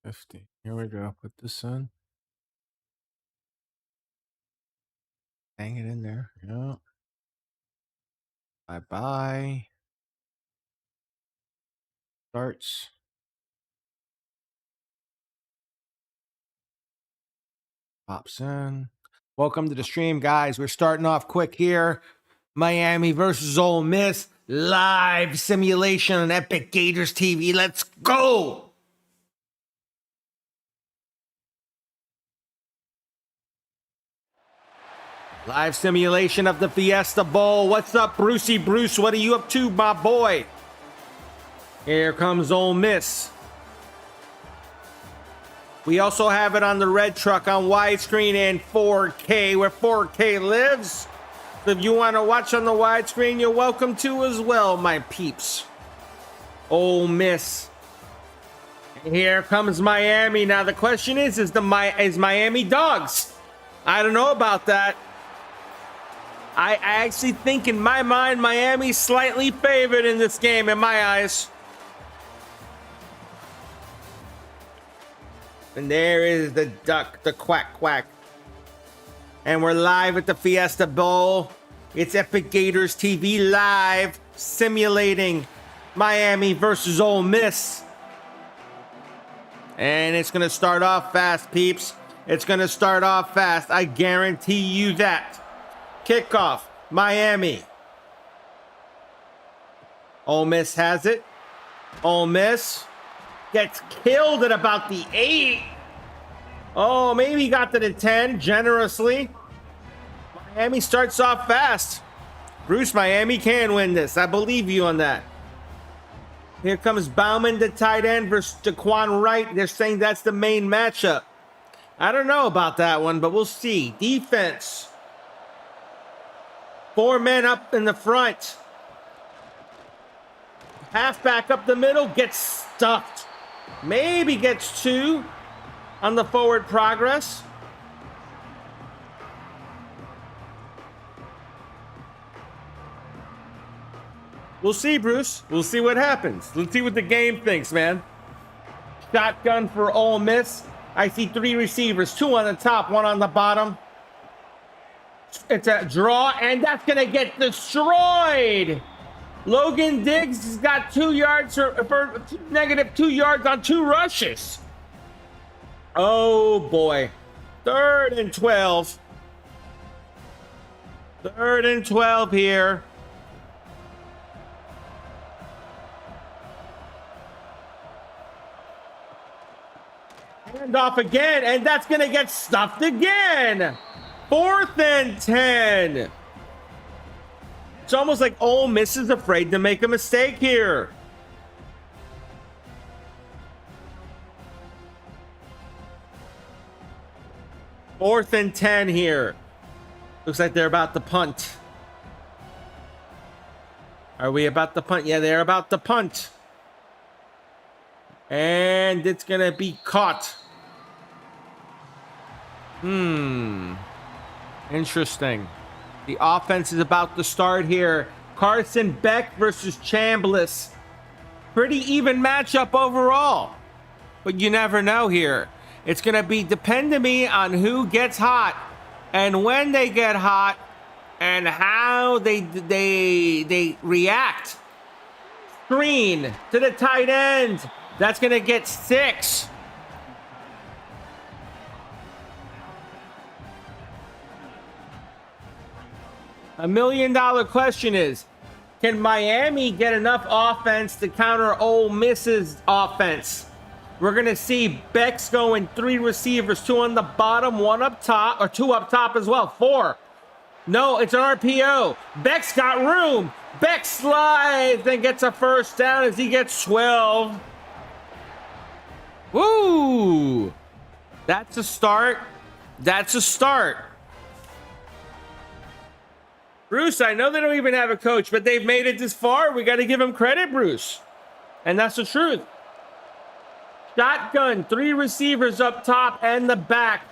50. Here we go. Put this in. Hang it in there. Yeah. Bye-bye. Starts. Pops in. Welcome to the stream, guys. We're starting off quick here. Miami versus Ole Miss. Live simulation on Epic Gators TV. Let's go! Live simulation of the Fiesta Bowl. What's up, Brucey Bruce? What are you up to, my boy? Here comes Ole Miss. We also have it on the red truck on widescreen and 4K, where 4K lives. So if you want to watch on the widescreen, you're welcome to as well, my peeps. Ole Miss. And here comes Miami. Now the question is Miami dogs? I don't know about that. I actually think in my mind, Miami's slightly favored in this game in my eyes. And there is the duck, the quack quack. And we're live at the Fiesta Bowl. It's Epic Gators TV live, simulating Miami versus Ole Miss. And it's going to start off fast, peeps. It's going to start off fast. I guarantee you that. Kickoff, Miami. Ole Miss has it. Ole Miss gets killed at about the 8. Oh, maybe he got to the 10 generously. Miami starts off fast. Bruce, Miami can win this. I believe you on that. Here comes Bauman, the tight end, versus Jaquan Wright. They're saying that's the main matchup. I don't know about that one, but we'll see. Defense. 4 men up in the front. Halfback up the middle gets stuffed. Maybe gets 2 on the forward progress. We'll see, Bruce. We'll see what happens. Let's see what the game thinks, man. Shotgun for Ole Miss. I see 3 receivers, 2 on the top, 1 on the bottom. It's a draw, and that's going to get destroyed. Logan Diggs has got 2 yards for negative 2 yards on 2 rushes. Oh, boy. 3rd and 12. 3rd and 12 here. Hand off again, and that's going to get stuffed again. 4th and 10. It's almost like Ole Miss is afraid to make a mistake here. Fourth and 10 here. Looks like they're about to punt. Are we about to punt? Yeah, they're about to punt. And it's going to be caught. Interesting. The offense is about to start here. Carson Beck versus Chambliss. Pretty even matchup overall. But you never know here. It's going to be depending on who gets hot and when they get hot and how they react. Screen to the tight end. That's going to get 6. $1 million question is, can Miami get enough offense to counter Ole Miss's offense? We're going to see Beck's going 3 receivers, 2 on the bottom, 1 up top, or 2 up top as well. 4. No, it's an RPO. Beck's got room. Beck slides and gets a first down as he gets 12. Woo! That's a start. That's a start. Bruce, I know they don't even have a coach, but they've made it this far. We got to give them credit, Bruce. And that's the truth. Shotgun, 3 receivers up top and the back.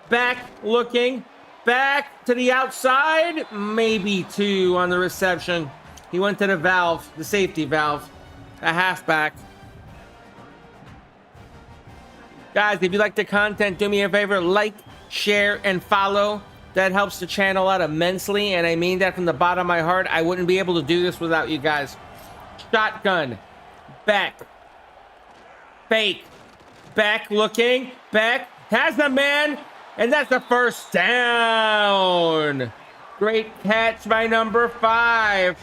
Back looking. Back to the outside. Maybe 2 on the reception. He went to the valve, the safety valve. A halfback. Guys, if you like the content, do me a favor, like, share, and follow. That helps the channel out immensely, and I mean that from the bottom of my heart. I wouldn't be able to do this without you guys. Shotgun. Back. Fake. Back looking. Back. Has the man. And that's the first down. Great catch by number 5.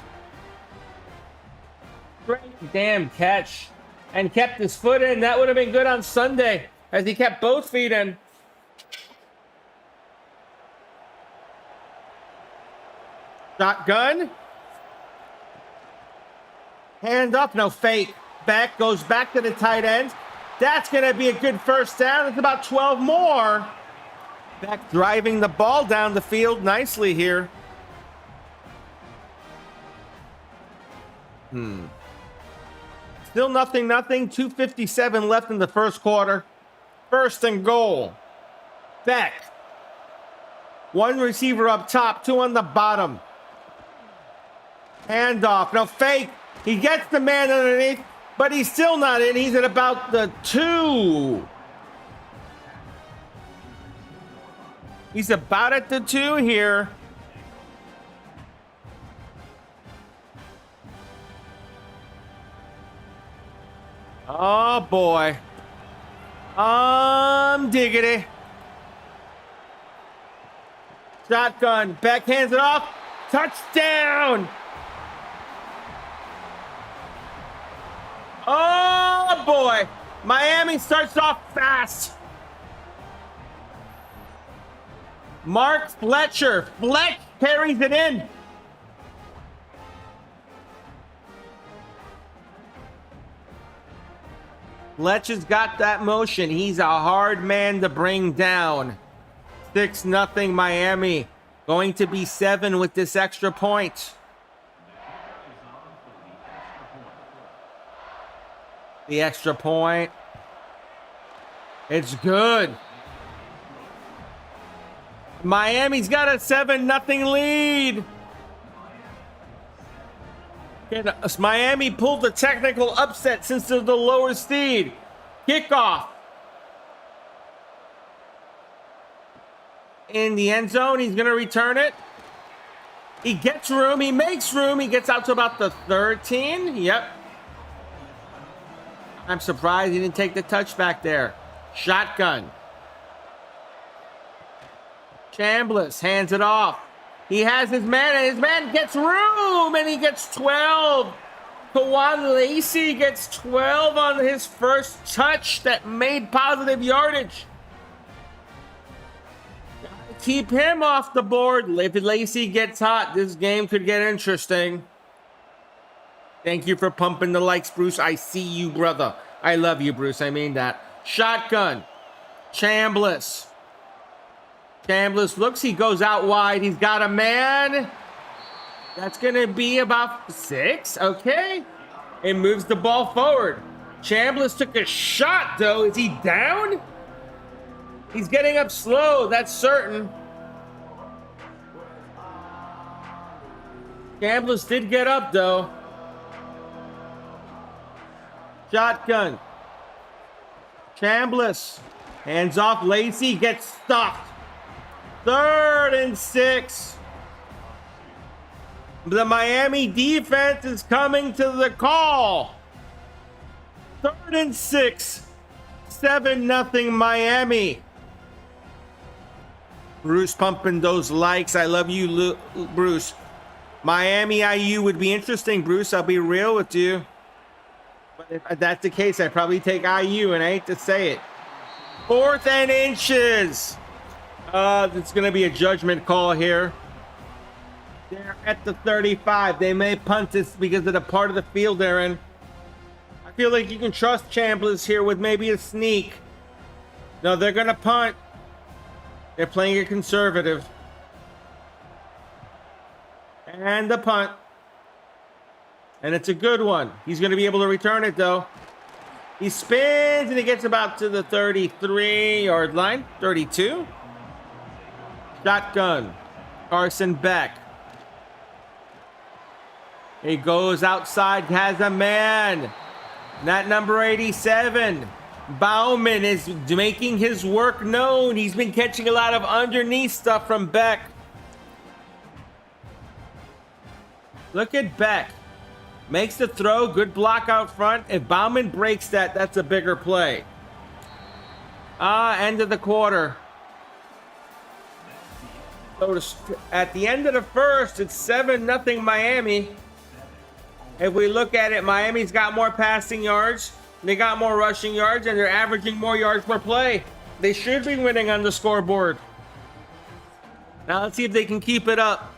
Great damn catch. And kept his foot in. That would have been good on Sunday, as he kept both feet in. Shotgun. Hand up. No, fake. Back. Goes back to the tight end. That's going to be a good first down. It's about 12 more. Back driving the ball down the field nicely here. Still nothing. 2:57 left in the first quarter. First and goal. Back. One receiver up top, 2 on the bottom. Handoff. No, fake. He gets the man underneath, but he's still not in. He's at about the 2. He's about at the 2 here. Oh, boy. Diggity. Shotgun. Backhands it off. Touchdown. Oh, boy. Miami starts off fast. Mark Fletcher. Fletch carries it in. Fletch has got that motion. He's a hard man to bring down. 6-0 Miami. Going to be 7 with this extra point. The extra point. It's good. Miami's got a 7-0 lead. Miami pulled the technical upset since they're the lower seed. Kickoff. In the end zone, he's going to return it. He gets room. He makes room. He gets out to about the 13. Yep. I'm surprised he didn't take the touchback there. Shotgun. Chambliss hands it off. He has his man, and his man gets room, and he gets 12. Kawan Lacey gets 12 on his first touch that made positive yardage. Gotta keep him off the board. If Lacey gets hot, this game could get interesting. Thank you for pumping the likes, Bruce. I see you, brother. I love you, Bruce. I mean that. Shotgun. Chambliss. Chambliss looks. He goes out wide. He's got a man. That's going to be about 6. Okay. It moves the ball forward. Chambliss took a shot, though. Is he down? He's getting up slow. That's certain. Chambliss did get up, though. Shotgun. Chambliss. Hands off. Lacey gets stuffed. 3rd and 6. The Miami defense is coming to the call. 3rd and 6. 7-0 Miami. Bruce pumping those likes. I love you, Bruce. Miami IU would be interesting, Bruce. I'll be real with you. But if that's the case, I'd probably take IU, and I hate to say it. 4th and inches. It's going to be a judgment call here. They're at the 35. They may punt this because of the part of the field they're in. I feel like you can trust Chambliss here with maybe a sneak. No, they're going to punt. They're playing it conservative. And the punt. And it's a good one. He's going to be able to return it, though. He spins, and he gets about to the 33-yard line. 32. Shotgun. Carson Beck. He goes outside, has a man. That number 87. Bauman is making his work known. He's been catching a lot of underneath stuff from Beck. Look at Beck. Makes the throw. Good block out front. If Bauman breaks that, that's a bigger play. End of the quarter. So at the end of the first, it's 7-0 Miami. If we look at it, Miami's got more passing yards. They got more rushing yards, and they're averaging more yards per play. They should be winning on the scoreboard. Now let's see if they can keep it up.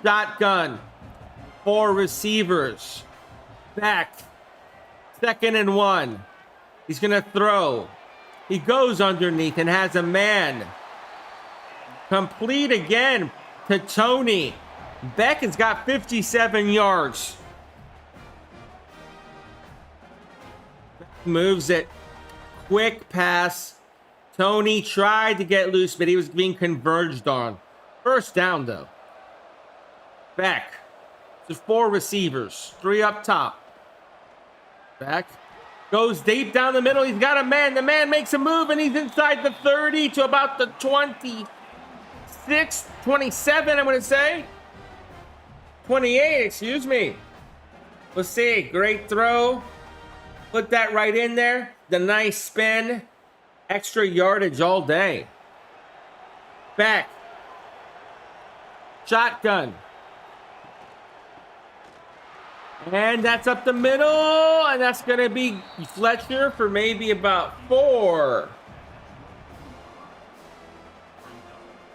Shotgun. 4 receivers. Back. 2nd and 1. He's going to throw. He goes underneath and has a man. Complete again to Tony. Beck has got 57 yards. Moves it. Quick pass. Tony tried to get loose, but he was being converged on. First down, though. Beck. There's 4 receivers. 3 up top. Beck. Goes deep down the middle. He's got a man. The man makes a move, and he's inside the 30 to about the 26, 27, I'm going to say. 28, excuse me. Let's see. Great throw. Put that right in there. The nice spin. Extra yardage all day. Back. Shotgun. And that's up the middle. And that's going to be Fletcher for maybe about 4.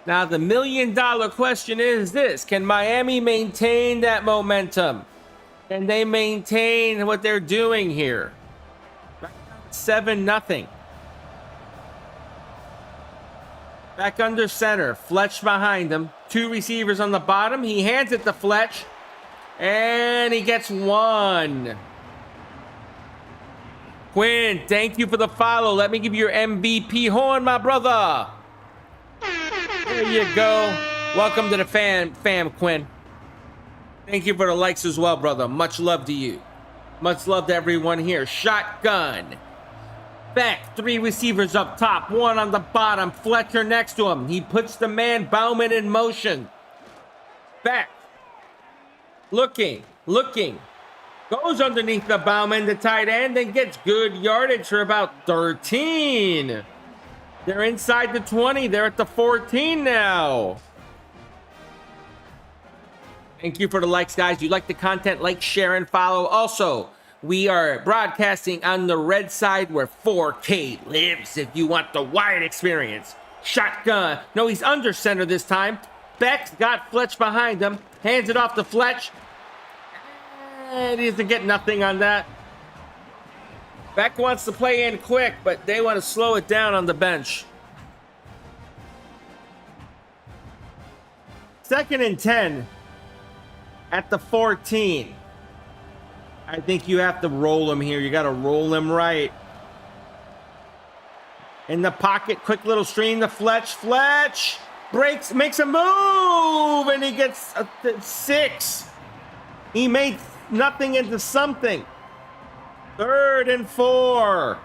Now, the $1 million question is this. Can Miami maintain that momentum? Can they maintain what they're doing here? 7-0. Back under center. Fletch behind him. 2 receivers on the bottom. He hands it to Fletch. And he gets 1. Quinn, thank you for the follow. Let me give you your MVP horn, my brother. There you go. Welcome to the fam, Quinn. Thank you for the likes as well, brother. Much love to you. Much love to everyone here. Shotgun. Beck, 3 receivers up top, 1 on the bottom. Fletcher next to him. He puts the man Bauman in motion. Beck. Looking. Goes underneath the Bauman, the tight end, and gets good yardage for about 13. They're inside the 20. They're at the 14 now. Thank you for the likes, guys. You like the content, like, share, and follow. Also, we are broadcasting on the red side where 4K lives if you want the wide experience. Shotgun. No, he's under center this time. Beck's got Fletch behind him. Hands it off to Fletch. And he doesn't get nothing on that. Beck wants to play in quick, but they want to slow it down on the bench. 2nd and 10 at the 14. I think you have to roll him here. You got to roll him right. In the pocket, quick little screen to Fletch. Fletch breaks, makes a move, and he gets 6. He made nothing into something. 3rd and 4.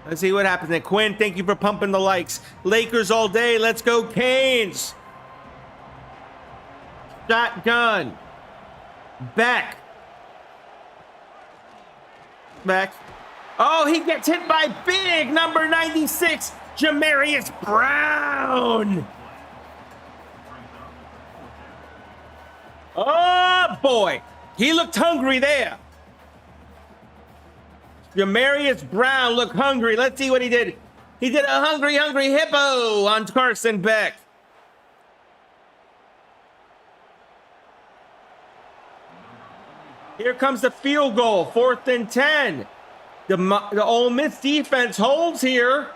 Let's see what happens there. Quinn, thank you for pumping the likes. Lakers all day. Let's go, Canes. Shotgun. Beck. Oh, he gets hit by big number 96, Jamarius Brown. Oh, boy. He looked hungry there. Jamarius Brown looked hungry. Let's see what he did. He did a hungry hippo on Carson Beck. Here comes the field goal, 4th and 10. The Ole Miss defense holds here.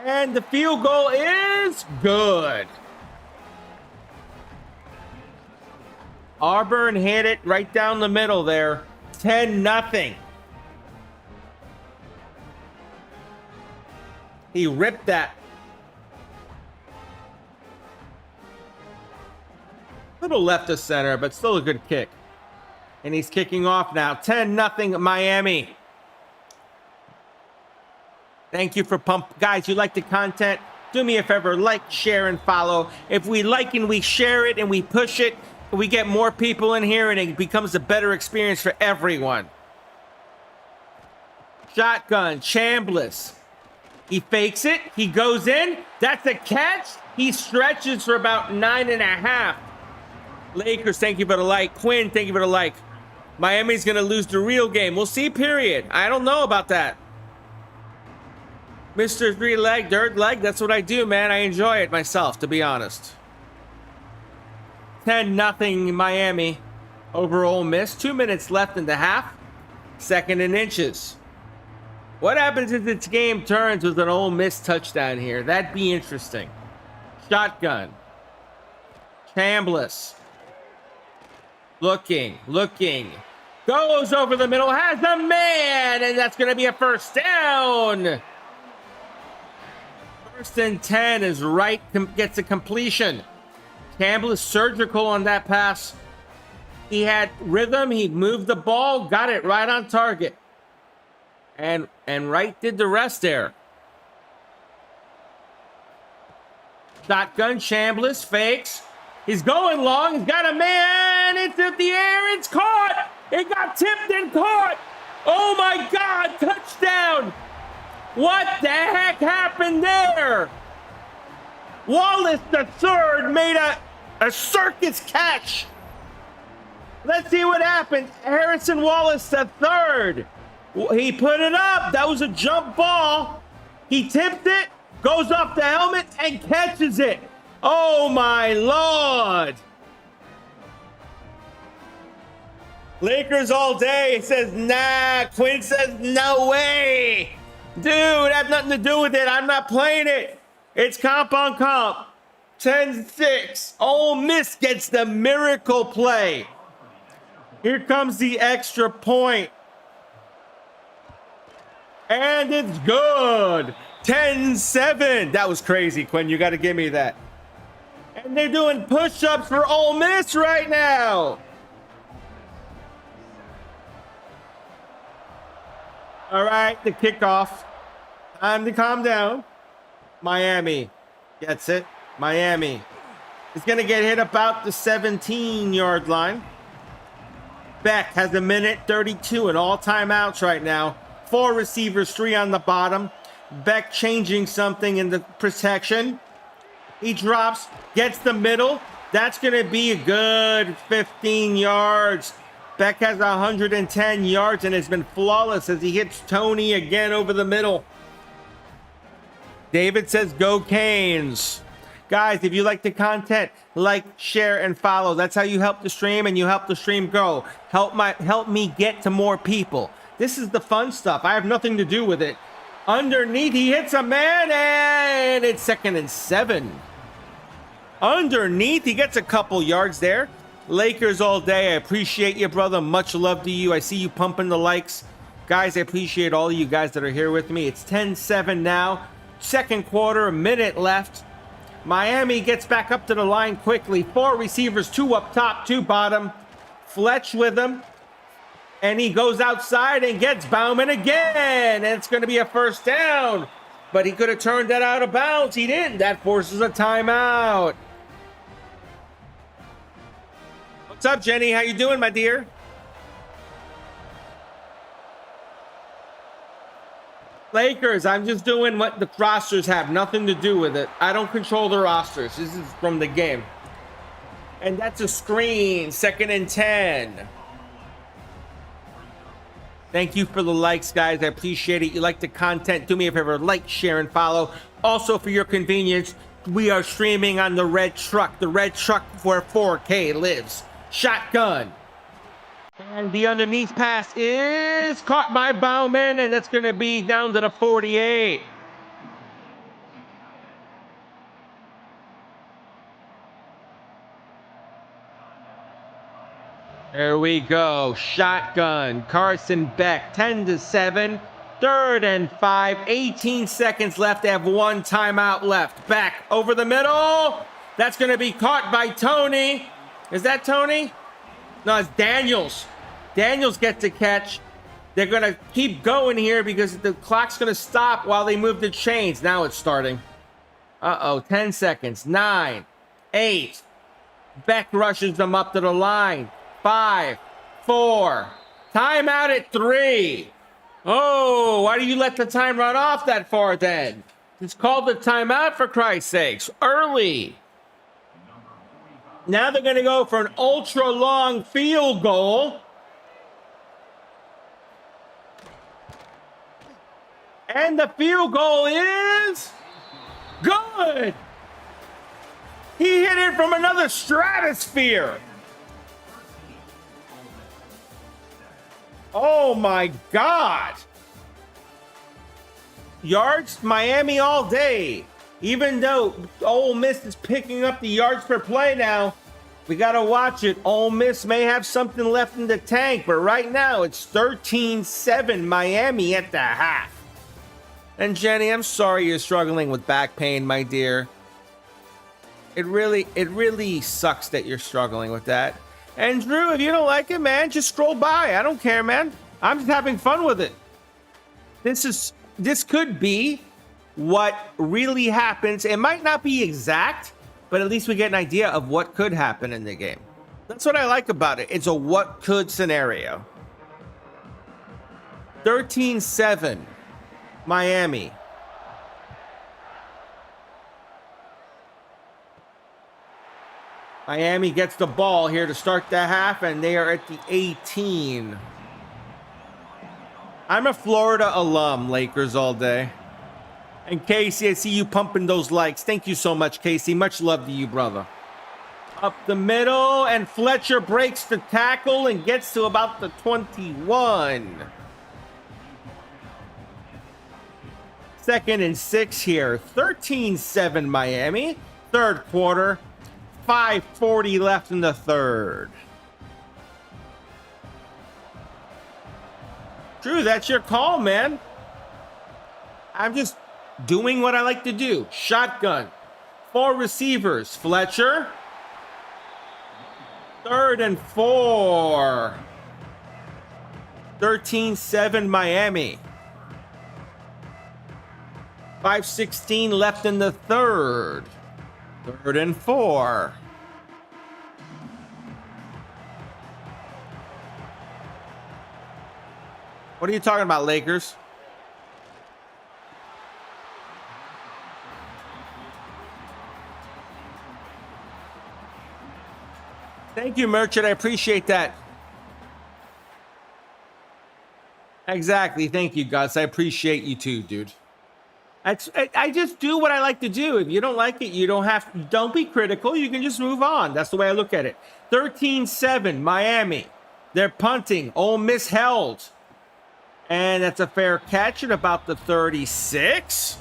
And the field goal is good. Auburn hit it right down the middle there. 10-0. He ripped that. Little left of center, but still a good kick. And he's kicking off now. 10-0 Miami. Thank you for guys, you like the content? Do me a favor, like, share, and follow. If we like and we share it and we push it, we get more people in here and it becomes a better experience for everyone. Shotgun, Chambliss. He fakes it. He goes in. That's a catch. He stretches for about 9.5. Lakers, thank you for the like. Quinn, thank you for the like. Miami's going to lose the real game. We'll see, period. I don't know about that. Mr. Three-Leg, Dirt Leg, that's what I do, man. I enjoy it myself, to be honest. 10-0 Miami over Ole Miss. 2 minutes left in the half. 2nd and inches. What happens if this game turns with an Ole Miss touchdown here? That'd be interesting. Shotgun. Chambliss. Looking. Goes over the middle, has a man, and that's going to be a first down. 1st and 10 is right, gets a completion. Campbell is surgical on that pass. He had rhythm, he moved the ball, got it right on target. And Wright did the rest there. Shotgun, Chambliss, fakes. He's going long, he's got a man, it's in the air, it's caught! It got tipped and caught! Oh my God, touchdown! What the heck happened there? Wallace III made a circus catch. Let's see what happened. Harrison Wallace III. He put it up. That was a jump ball. He tipped it, goes off the helmet, and catches it. Oh my Lord. Lakers all day. It says, nah. Quinn says, no way. Dude, I have nothing to do with it. I'm not playing it. It's comp on comp. 10-6. Ole Miss gets the miracle play. Here comes the extra point. And it's good. 10-7. That was crazy, Quinn. You got to give me that. And they're doing push-ups for Ole Miss right now. All right, the kickoff. Time to calm down. Miami gets it. Miami is going to get hit about the 17-yard line. Beck has 1:32 and all timeouts right now. 4 receivers, 3 on the bottom. Beck changing something in the protection. He drops, gets the middle. That's going to be a good 15 yards. Beck has 110 yards and has been flawless as he hits Tony again over the middle. David says, go Canes. Guys, if you like the content, like, share, and follow. That's how you help the stream and you help the stream grow. Help me get to more people. This is the fun stuff. I have nothing to do with it. Underneath, he hits a man, and it's 2nd and 7. Underneath, he gets a couple yards there. Lakers all day. I appreciate you, brother. Much love to you. I see you pumping the likes. Guys, I appreciate all of you guys that are here with me. It's 10-7 now. 2nd quarter, a minute left. Miami gets back up to the line quickly. 4 receivers, 2 up top, 2 bottom. Fletch with him. And he goes outside and gets Bauman again. And it's going to be a first down. But he could have turned that out of bounds. He didn't. That forces a timeout. What's up, Jenny? How you doing, my dear? Lakers, I'm just doing what the rosters have. Nothing to do with it. I don't control the rosters. This is from the game. And that's a screen. 2nd and 10. Thank you for the likes, guys. I appreciate it. You like the content, do me a favor. Like, share, and follow. Also, for your convenience, we are streaming on the red truck. The red truck where 4K lives. Shotgun. And the underneath pass is caught by Bauman, and that's going to be down to the 48. There we go. Shotgun. Carson Beck. 10-7. 3rd and 5. 18 seconds left. They have 1 timeout left. Beck over the middle. That's going to be caught by Tony. Is that Tony? No, it's Daniels. Daniels gets the catch. They're going to keep going here because the clock's going to stop while they move the chains. Now it's starting. Uh-oh, 10 seconds. 9, 8. Beck rushes them up to the line. 5, 4. Timeout at 3. Oh, why do you let the time run off that far then? It's called the timeout, for Christ's sakes. Early. Now they're going to go for an ultra-long field goal. And the field goal is good. He hit it from another stratosphere. Oh my God. Yards, Miami all day. Even though Ole Miss is picking up the yards per play now, we got to watch it. Ole Miss may have something left in the tank, but right now it's 13-7 Miami at the half. And Jenny, I'm sorry you're struggling with back pain, my dear. It really sucks that you're struggling with that. And Drew, if you don't like it, man, just scroll by. I don't care, man. I'm just having fun with it. This could be what really happens. It might not be exact, but at least we get an idea of what could happen in the game. That's what I like about it. It's a what could scenario. 13-7, Miami. Miami gets the ball here to start the half, and they are at the 18. I'm a Florida alum, Lakers all day. And Casey, I see you pumping those likes. Thank you so much, Casey. Much love to you, brother. Up the middle, and Fletcher breaks the tackle and gets to about the 21. 2nd and 6 here. 13-7 Miami. Third quarter. 5:40 left in the third. Drew, that's your call, man. I'm just doing what I like to do. Shotgun. 4 receivers. Fletcher. 3rd and 4. 13-7 Miami. 5:16 left in the third. 3rd and 4. What are you talking about, Lakers? Thank you, Merchant. I appreciate that. Exactly. Thank you, Gus. I appreciate you too, dude. I just do what I like to do. If you don't like it, don't be critical. You can just move on. That's the way I look at it. 13-7, Miami. They're punting. Ole Miss held. And that's a fair catch at about the 36.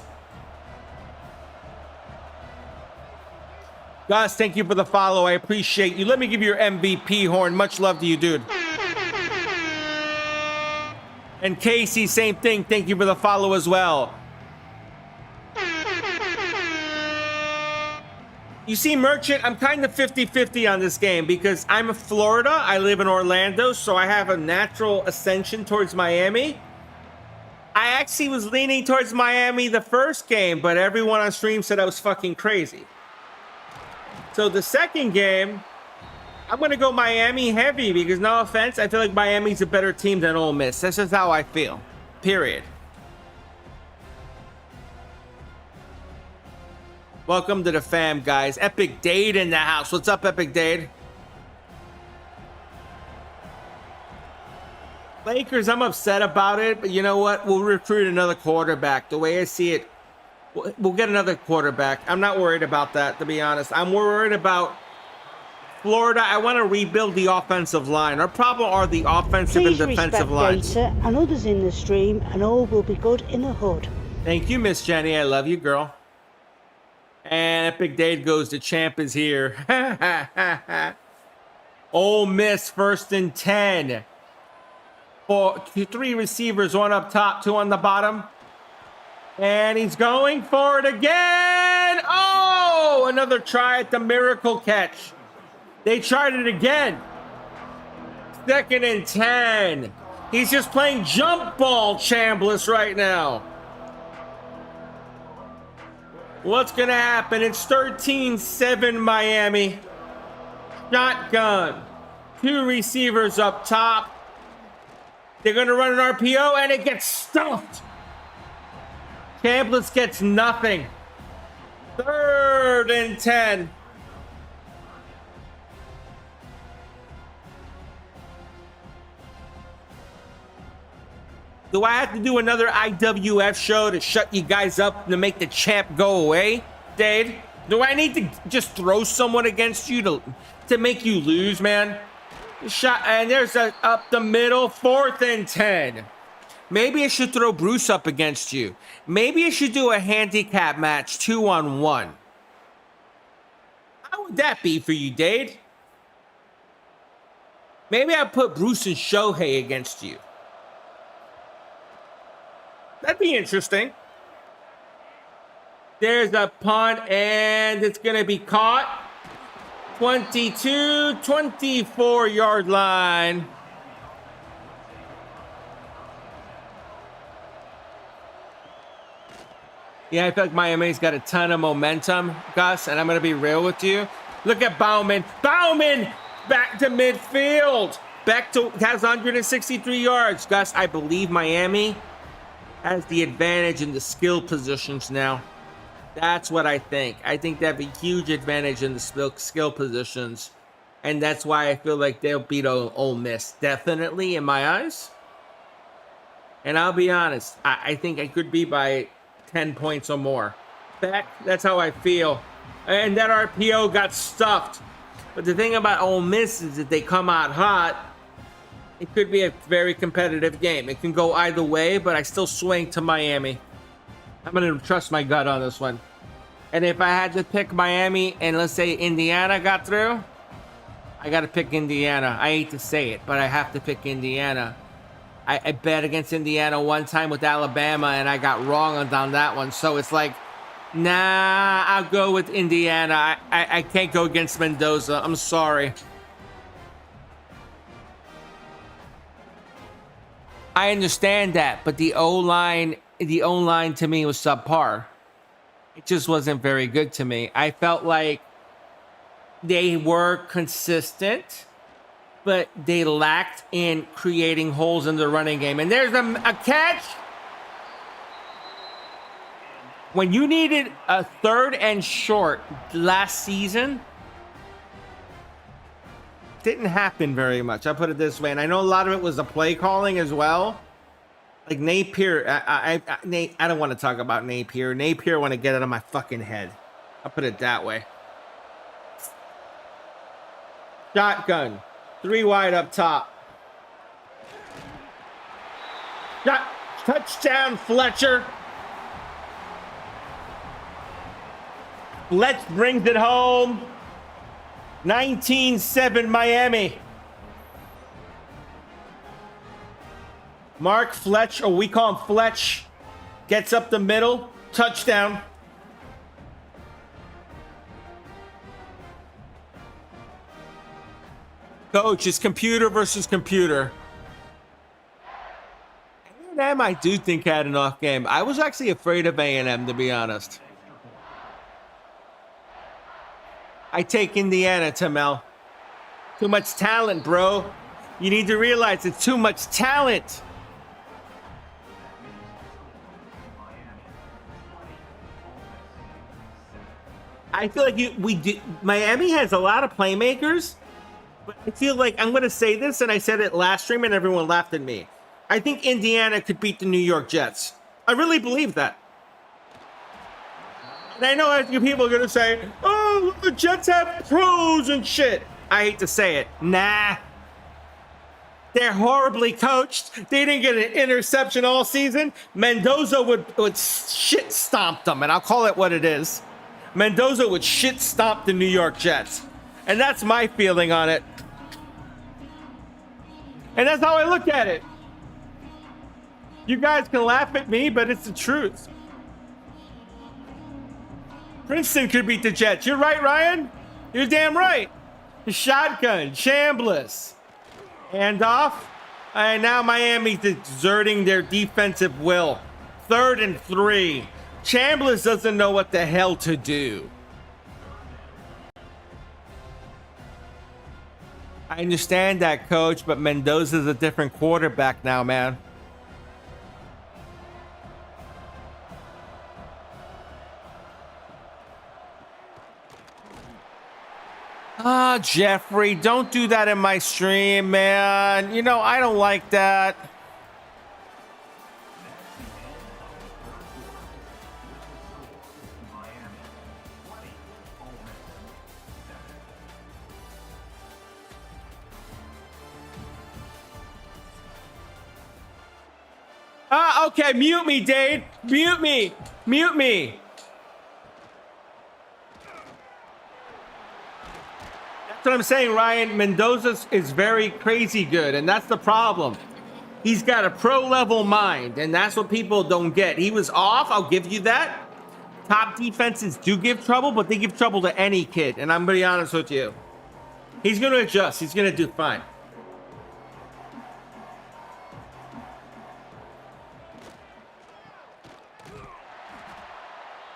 Gus, thank you for the follow. I appreciate you. Let me give you your MVP horn. Much love to you, dude. And Casey, same thing. Thank you for the follow as well. You see, Merchant, I'm kind of 50-50 on this game because I'm in Florida. I live in Orlando, so I have a natural ascension towards Miami. I actually was leaning towards Miami the first game, but everyone on stream said I was fucking crazy. So the second game, I'm going to go Miami heavy because, no offense, I feel like Miami's a better team than Ole Miss. That's just how I feel. Period. Welcome to the fam, guys. Epic Dade in the house. What's up, Epic Dade? Lakers, I'm upset about it, but you know what? We'll recruit another quarterback. The way I see it, we'll get another quarterback. I'm not worried about that, to be honest. I'm worried about Florida. I want to rebuild the offensive line. Our problem are the offensive and defensive lines. Data and others in the stream, and all will be good in the hood. Thank you, Miss Jenny. I love you, girl. And Epic Dade goes to Champ is here. Ole Miss 1st and 10. 3 receivers, 1 up top, 2 on the bottom. And he's going for it again. Oh, another try at the miracle catch. They tried it again. 2nd and 10. He's just playing jump ball Chambliss right now. What's going to happen? It's 13-7 Miami. Shotgun. 2 receivers up top. They're going to run an RPO, and it gets stuffed. Chambliss gets nothing. 3rd and 10. Do I have to do another IWF show to shut you guys up to make the champ go away, Dade? Do I need to just throw someone against you to make you lose, man? Shot, and there's a up the middle, 4th and 10. Maybe I should throw Bruce up against you. Maybe I should do a handicap match 2-on-1. How would that be for you, Dade? Maybe I put Bruce and Shohei against you. That'd be interesting. There's a punt, and it's going to be caught. 22, 24-yard line. Yeah, I feel like Miami's got a ton of momentum, Gus, and I'm going to be real with you. Look at Bauman. Bauman back to midfield. Has 163 yards. Gus, I believe Miami has the advantage in the skill positions now. That's what I think. I think they have a huge advantage in the skill positions. And that's why I feel like they'll beat Ole Miss. Definitely, in my eyes. And I'll be honest, I think I could be by 10 points or more. That's how I feel. And that RPO got stuffed. But the thing about Ole Miss is that they come out hot. It could be a very competitive game. It can go either way, but I still swing to Miami. I'm going to trust my gut on this one. And if I had to pick Miami and let's say Indiana got through, I got to pick Indiana. I hate to say it, but I have to pick Indiana. I bet against Indiana one time with Alabama, and I got wrong on that one. So it's like, nah, I'll go with Indiana. I can't go against Mendoza. I'm sorry. I understand that, but the O-line to me was subpar. It just wasn't very good to me. I felt like they were consistent, but they lacked in creating holes in the running game. And there's a catch. When you needed a 3rd and short last season, didn't happen very much. I'll put it this way. And I know a lot of it was the play calling as well. Like Napier, I don't want to talk about Napier. Napier want to get out of my fucking head. I'll put it that way. Shotgun. 3 wide up top. Touchdown, Fletcher. Fletch brings it home. 19-7 Miami. Mark Fletch, or we call him Fletch, gets up the middle. Touchdown. Coach, it's computer versus computer. A&M, I do think had an off game. I was actually afraid of A&M, to be honest. I take Indiana, Tamel. Too much talent, bro. You need to realize it's too much talent. I feel like Miami has a lot of playmakers, but I feel like I'm going to say this, and I said it last stream, and everyone laughed at me. I think Indiana could beat the New York Jets. I really believe that. And I know people are going to say, oh, the Jets have pros and shit. I hate to say it. Nah. They're horribly coached. They didn't get an interception all season. Mendoza would shit stomp them, and I'll call it what it is. Mendoza would shit stomp the New York Jets. And that's my feeling on it. And that's how I look at it. You guys can laugh at me, but it's the truth. Princeton could beat the Jets. You're right, Ryan. You're damn right. Shotgun, Chambliss. Handoff. And now Miami's exerting their defensive will. 3rd and 3. Chambliss doesn't know what the hell to do. I understand that, coach, but Mendoza's a different quarterback now, man. Ah, Jeffrey, don't do that in my stream, man. You know, I don't like that. Ah, okay, mute me, Dave. Mute me. Mute me. That's what I'm saying, Ryan. Mendoza is very crazy good, and that's the problem. He's got a pro-level mind, and that's what people don't get. He was off, I'll give you that. Top defenses do give trouble, but they give trouble to any kid, and I'm going to be honest with you. He's going to adjust. He's going to do fine.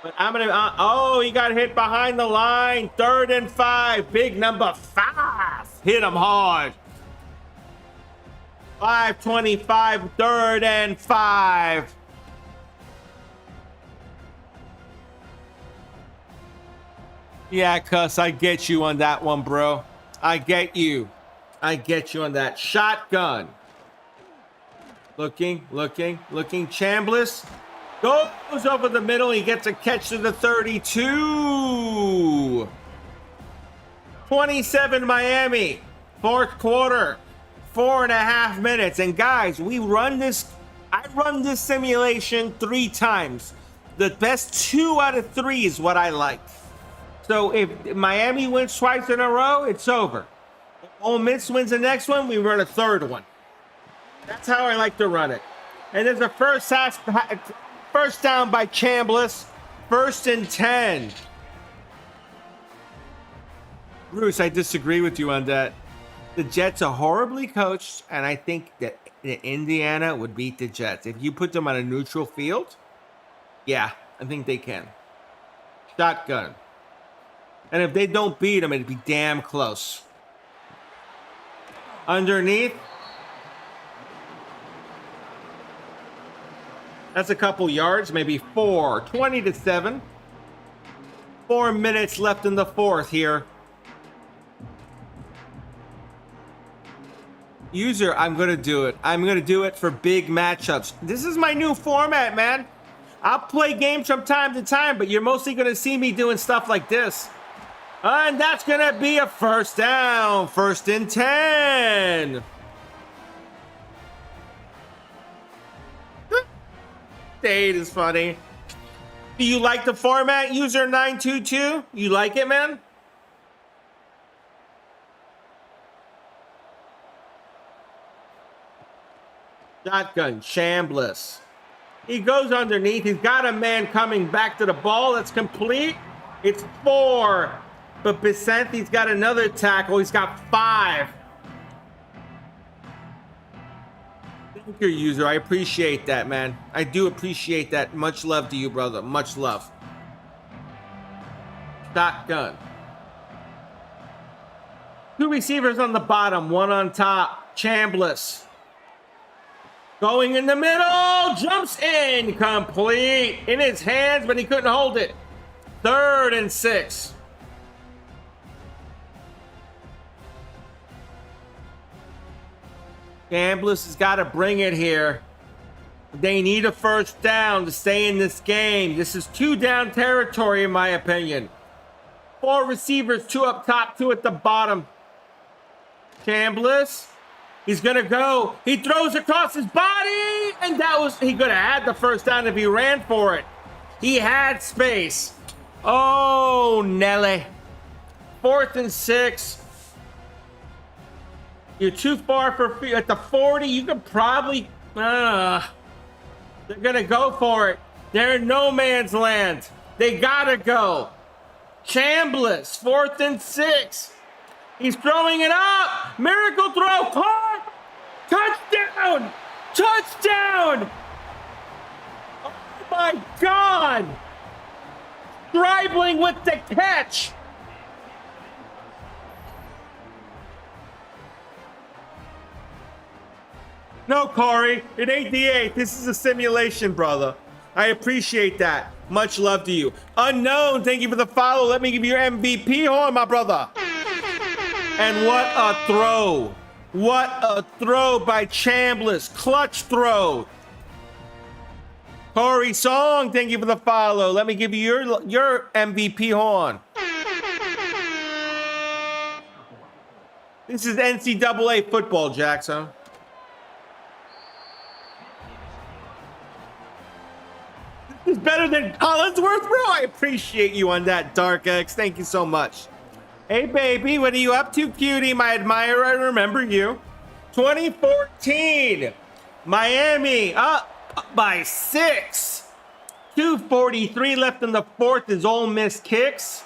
But I'm going to... oh, he got hit behind the line. 3rd and 5. Big number 5. Hit him hard. 5:25. 3rd and 5. Yeah, cuss, I get you on that one, bro. I get you. I get you on that. Shotgun. Looking. Chambliss goes over the middle. He gets a catch to the 32. 27 Miami. 4th quarter. 4.5 minutes. And guys, I run this simulation 3 times. The best 2 out of 3 is what I like. So if Miami wins twice in a row, it's over. If Ole Miss wins the next one, we run a 3rd one. That's how I like to run it. And there's a first down by Chambliss. 1st and 10. Bruce, I disagree with you on that. The Jets are horribly coached, and I think that Indiana would beat the Jets. If you put them on a neutral field, yeah, I think they can. Shotgun. And if they don't beat them, it'd be damn close. Underneath. That's a couple yards, maybe 4. 20-7. 4 minutes left in the 4th here. User, I'm going to do it. I'm going to do it for big matchups. This is my new format, man. I'll play games from time to time, but you're mostly going to see me doing stuff like this. And that's going to be a 1st down. 1st and 10. State is funny. Do you like the format, user 922? You like it, man? Shotgun, Chambliss. He goes underneath. He's got a man coming back to the ball. That's complete. It's 4. But Bisanti's got another tackle. He's got 5. Thank you, user. I appreciate that, man. I do appreciate that. Much love to you, brother. Much love. Shotgun. 2 receivers on the bottom, 1 on top. Chambliss. Going in the middle. Jumps in. Complete. In his hands, but he couldn't hold it. 3rd and 6. Chambliss has got to bring it here. They need a 1st down to stay in this game. This is 2 down territory, in my opinion. 4 receivers, 2 up top, 2 at the bottom. Chambliss, he's going to go. He throws across his body, and he could have had the 1st down if he ran for it. He had space. Oh, Nelly. 4th and 6. You're too far at the 40. You could probably... they're going to go for it. They're in no man's land. They got to go. Chambliss, 4th and 6. He's throwing it up. Miracle throw. Caught. Touchdown. Touchdown. Oh my God. Dribbling with the catch. No, Corey, it ain't the 8th. This is a simulation, brother. I appreciate that. Much love to you. Unknown, thank you for the follow. Let me give you your MVP horn, my brother. And what a throw. What a throw by Chambliss. Clutch throw. Corey Song, thank you for the follow. Let me give you your MVP horn. This is NCAA football, Jackson. This is better than Collinsworth, bro. I appreciate you on that, Dark X. Thank you so much. Hey, baby, what are you up to, cutie? My admirer, I remember you. 2014, Miami up by 6. 2:43 left in the 4th as Ole Miss kicks.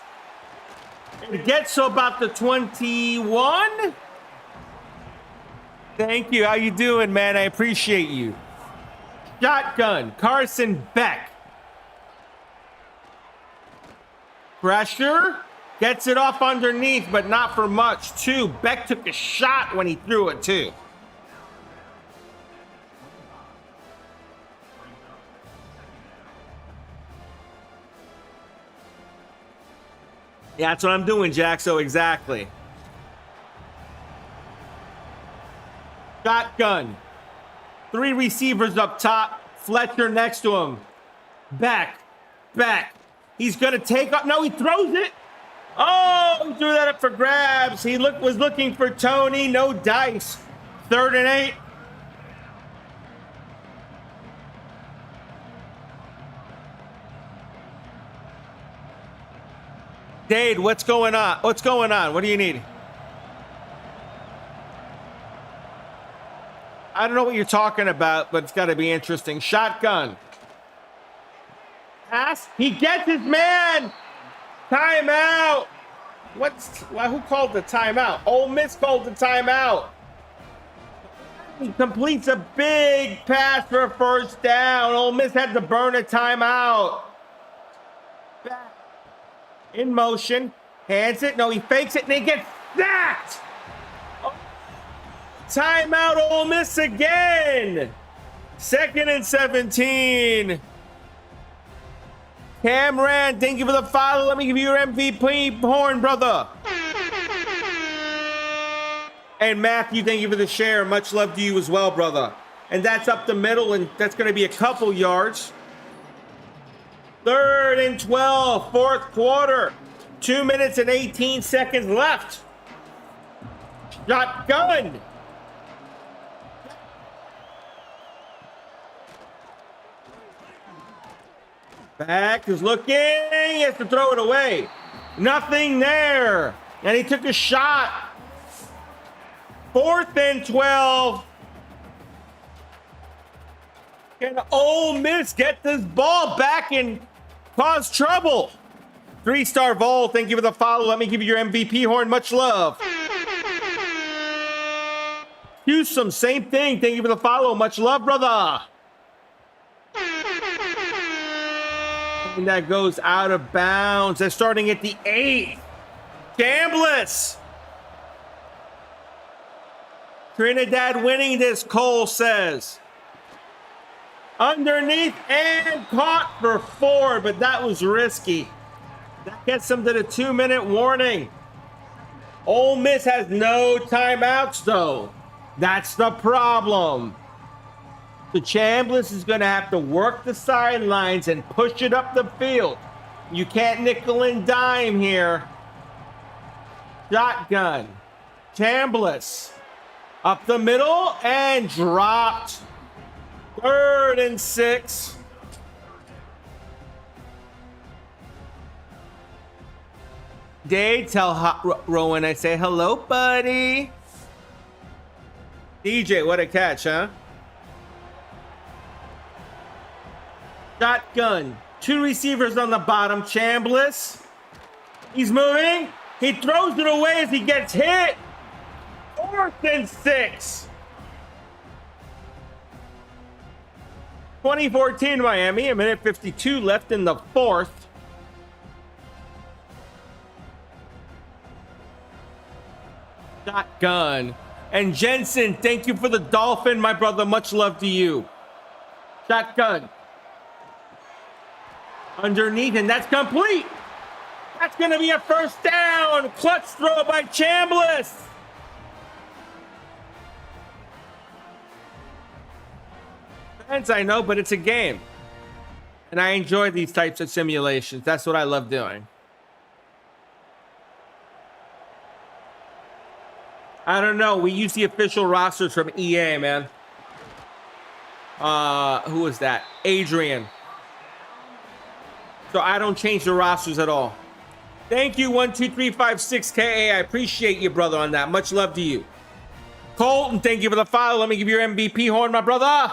It gets to about the 21. Thank you. How you doing, man? I appreciate you. Shotgun, Carson Beck. Pressure. Gets it off underneath, but not for much, too. Beck took a shot when he threw it, too. Yeah, that's what I'm doing, Jaxo, exactly. Shotgun. 3 receivers up top. Fletcher next to him. Beck. He's going to take up. No, he throws it. Oh, he threw that up for grabs. He was looking for Tony. No dice. 3rd and 8. Dade, what's going on? What's going on? What do you need? I don't know what you're talking about, but it's got to be interesting. Shotgun. Pass. He gets his man. Timeout. Who called the timeout? Ole Miss called the timeout. He completes a big pass for a 1st down. Ole Miss had to burn a timeout. Back. In motion. Hands it. No, he fakes it and he gets sacked. Oh. Timeout, Ole Miss again. 2nd and 17. Cameron, thank you for the follow. Let me give you your MVP horn, brother. And Matthew, thank you for the share. Much love to you as well, brother. And that's up the middle, and that's going to be a couple yards. 3rd and 12, 4th quarter. 2 minutes and 18 seconds left. Shotgun. Back is looking. He has to throw it away. Nothing there. And he took a shot. 4th and 12. Can Ole Miss get this ball back and cause trouble? 3-star Vol, thank you for the follow. Let me give you your MVP horn. Much love. Houston, same thing. Thank you for the follow. Much love, brother. And that goes out of bounds. They're starting at the 8th. Chambliss. Trinidad winning this, Cole says. Underneath and caught for 4, but that was risky. That gets them to the 2-minute warning. Ole Miss has no timeouts, though. That's the problem. So Chambliss is going to have to work the sidelines and push it up the field. You can't nickel and dime here. Shotgun. Chambliss. Up the middle and dropped. 3rd and 6. Dade, tell Rowan I say hello, buddy. DJ, what a catch, huh? Shotgun. 2 receivers on the bottom. Chambliss. He's moving. He throws it away as he gets hit. 4th and 6. 2014 Miami, a minute 52 left in the 4th. Shotgun. And Jensen, thank you for the dolphin, my brother. Much love to you. Shotgun. Underneath, and that's complete. That's going to be a first down. Clutch throw by Chambliss. Fans, I know, but it's a game. And I enjoy these types of simulations. That's what I love doing. I don't know. We use the official rosters from EA, man. Who is that? Adrian. So I don't change the rosters at all. Thank you, 12356KA. I appreciate you, brother, on that. Much love to you. Colton, thank you for the follow. Let me give you your MVP horn, my brother.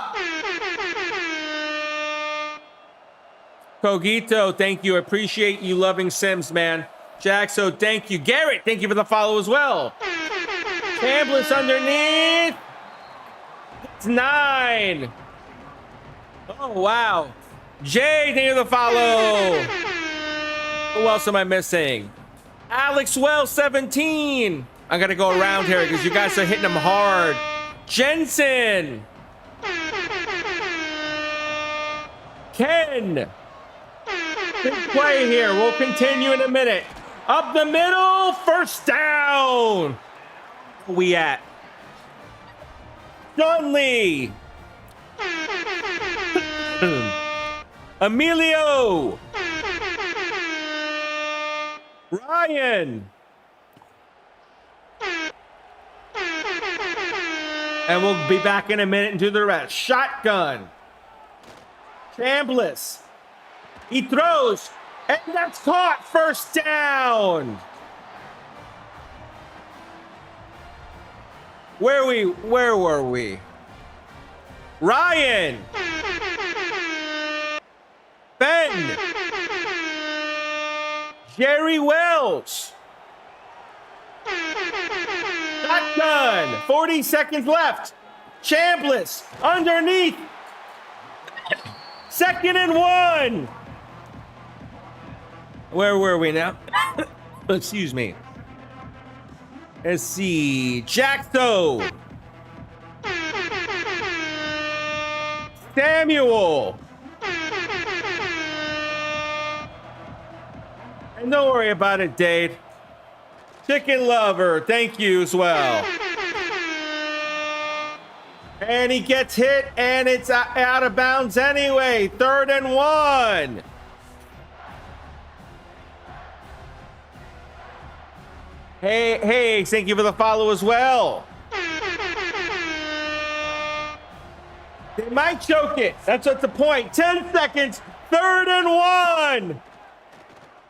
Cogito, thank you. I appreciate you loving Sims, man. Jaxo, thank you. Garrett, thank you for the follow as well. Chambliss underneath. It's 9. Oh, wow. Jay, thank you for the follow. Who else am I missing? Alex Wells, 17. I'm going to go around here because you guys are hitting them hard. Jensen. Ken. Big play here. We'll continue in a minute. Up the middle. First down. Where we at? Dunley. Emilio. Ryan. And we'll be back in a minute and do the rest. Shotgun. Chambliss. He throws. And that's caught. First down. Where were we? Ryan. Ben. Jerry Wells. Shotgun. 40 seconds left. Chambliss underneath. 2nd and 1. Where were we now? Excuse me. Let's see. Jaxo. Samuel. And don't worry about it, Dade. Chicken Lover, thank you as well. And he gets hit, and it's out of bounds anyway. 3rd and 1. Hey, thank you for the follow as well. They might choke it. That's what's the point. 10 seconds. 3rd and 1.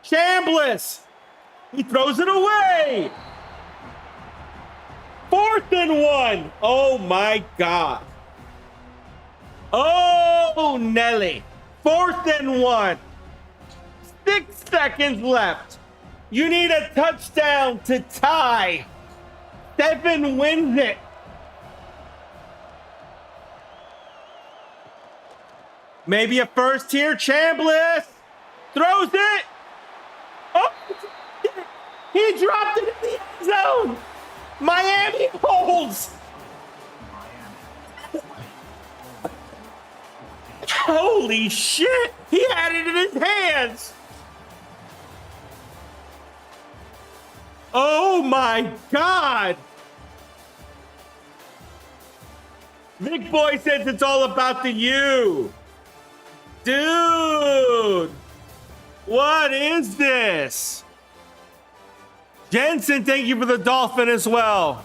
Chambliss. He throws it away. 4th and 1. Oh, my God. Oh, Nelly. 4th and 1. 6 seconds left. You need a touchdown to tie. 7 wins it. Maybe a first here. Chambliss throws it. Oh, he dropped it in the end zone. Miami holds. Holy shit. He had it in his hands. Oh my God. Big Boy says it's all about the U. Dude. What is this? Jensen, thank you for the dolphin as well.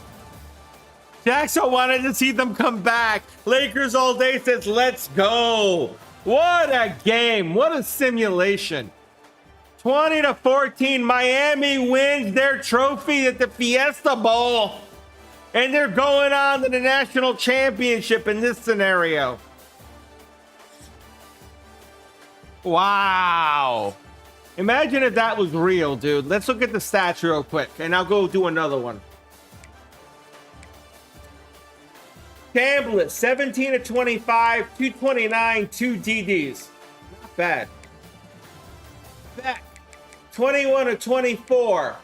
Jackson wanted to see them come back. Lakers all day says, let's go. What a game. What a simulation. 20-14, Miami wins their trophy at the Fiesta Bowl. And they're going on to the national championship in this scenario. Wow. Imagine if that was real, dude. Let's look at the stats real quick, and I'll go do another one. Chambliss, 17 of 25, 229, 2 DDs. Not bad. Beck, 21 of 24,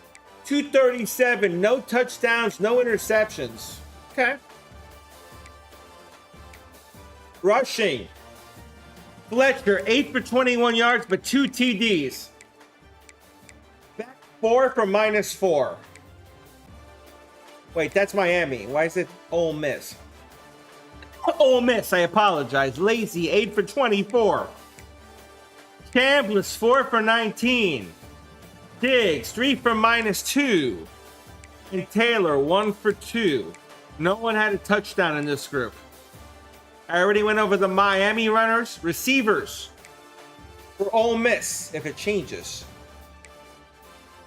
237, no touchdowns, no interceptions. Okay. Rushing. Fletcher, 8 for 21 yards, but 2 TDs. Beck, 4 for -4. Wait, that's Miami. Why is it Ole Miss? Ole Miss, I apologize. Lazy, 8 for 24. Chambliss, 4 for 19. Diggs, 3 for -2. And Taylor, 1 for 2. No one had a touchdown in this group. I already went over the Miami runners. Receivers for Ole Miss, if it changes.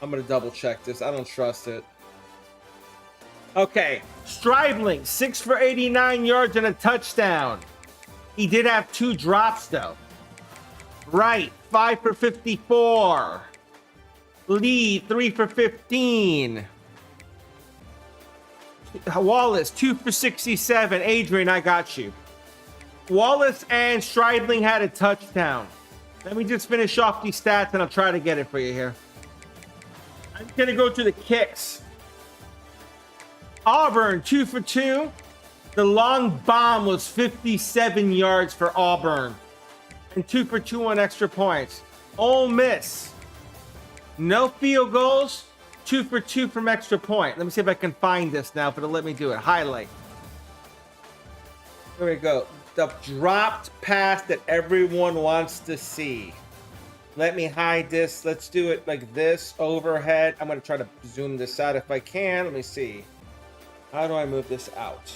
I'm going to double check this. I don't trust it. Okay, Stribling, 6 for 89 yards and a touchdown. He did have 2 drops, though. Wright, 5 for 54. Lee, 3 for 15. Wallace, 2 for 67. Adrian, I got you. Wallace and Stribling had a touchdown. Let me just finish off these stats, and I'll try to get it for you here. I'm going to go to the kicks. Auburn, 2 for 2. The long bomb was 57 yards for Auburn. And 2 for 2 on extra points. Ole Miss, no field goals, 2 for 2 from extra point. Let me see if I can find this now, but it'll let me do it. Highlight. Here we go. The dropped pass that everyone wants to see. Let me hide this. Let's do it like this, overhead. I'm going to try to zoom this out if I can. Let me see. How do I move this out?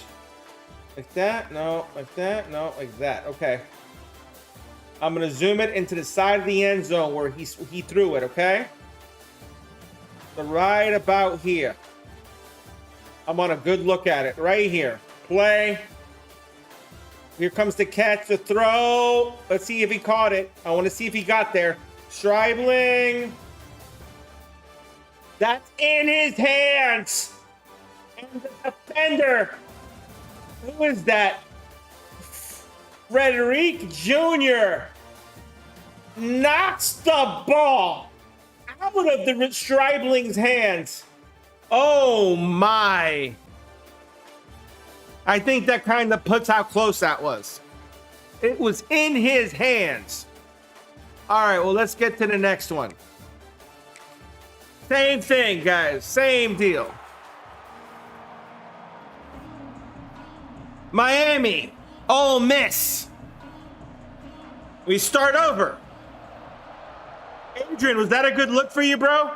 Like that? No. Like that? No. Like that. Okay. I'm going to zoom it into the side of the end zone where he threw it, okay? So right about here. I'm on a good look at it. Right here. Play. Here comes the catch, the throw. Let's see if he caught it. I want to see if he got there. Stribling. That's in his hands. And the defender. Who is that? Frederic Jr. knocks the ball out of the Stribling's hands. Oh my. I think that kind of puts how close that was. It was in his hands. All right, well, let's get to the next one. Same thing, guys. Same deal. Miami, Ole Miss. We start over. Adrian, was that a good look for you, bro?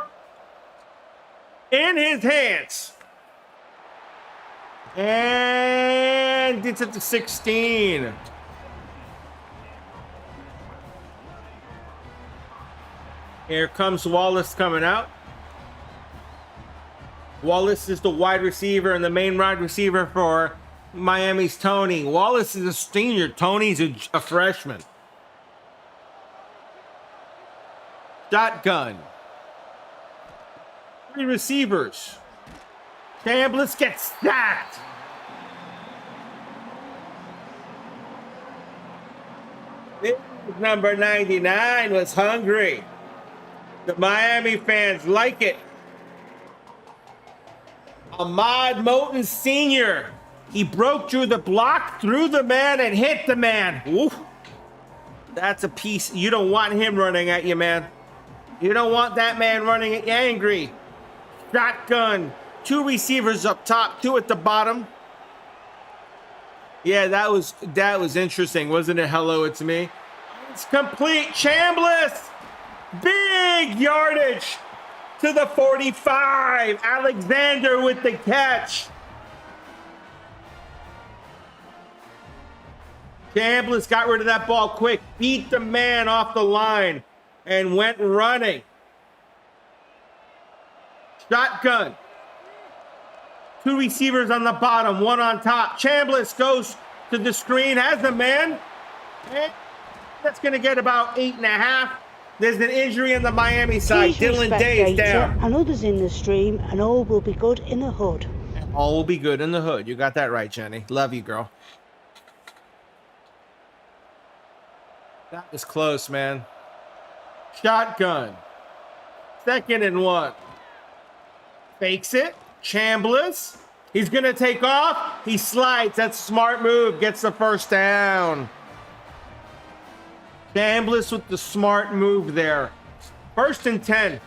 In his hands. And it's at the 16. Here comes Wallace coming out. Wallace is the wide receiver and the main wide receiver for Miami's Tony. Wallace is a senior. Tony's a freshman. Shotgun. 3 receivers. Chambliss gets sacked. Number 99 was hungry. The Miami fans like it. Ahmad Moten Sr. He broke through the block, threw the man, and hit the man. Oof. That's a piece. You don't want him running at you, man. You don't want that man running at you angry. Shotgun. 2 receivers up top, 2 at the bottom. Yeah, that was interesting, wasn't it? Hello, it's me. It's complete. Chambliss. Big yardage to the 45. Alexander with the catch. Chambliss got rid of that ball quick, beat the man off the line, and went running. Shotgun. 2 receivers on the bottom, 1 on top. Chambliss goes to the screen, has the man. And that's going to get about 8.5. There's an injury on the Miami side. Please Dylan respect Day is data down. and others in the stream, and all will be good in the hood. All will be good in the hood. You got that right, Jenny. Love you, girl. That was close, man. Shotgun. 2nd and 1. Fakes it. Chambliss. He's going to take off. He slides. That's a smart move. Gets the first down. Chambliss with the smart move there. 1st and 10.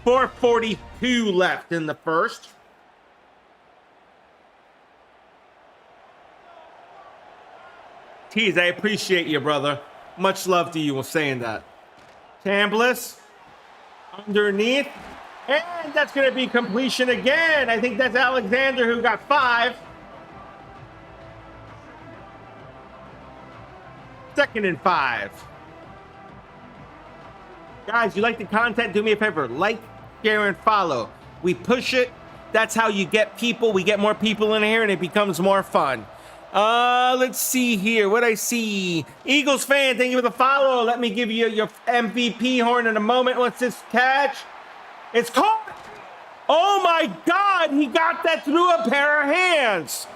4:42 left in the first. Tease, I appreciate you, brother. Much love to you for saying that. Chambliss underneath. And that's going to be completion again. I think that's Alexander who got 5. 2nd and 5. Guys, you like the content? Do me a favor. Like, share, and follow. We push it. That's how you get people. We get more people in here and it becomes more fun. Let's see here. What I see. Eagles fan, thank you for the follow. Let me give you your MVP horn in a moment. What's this catch? It's caught. Oh my God, he got that through a pair of hands.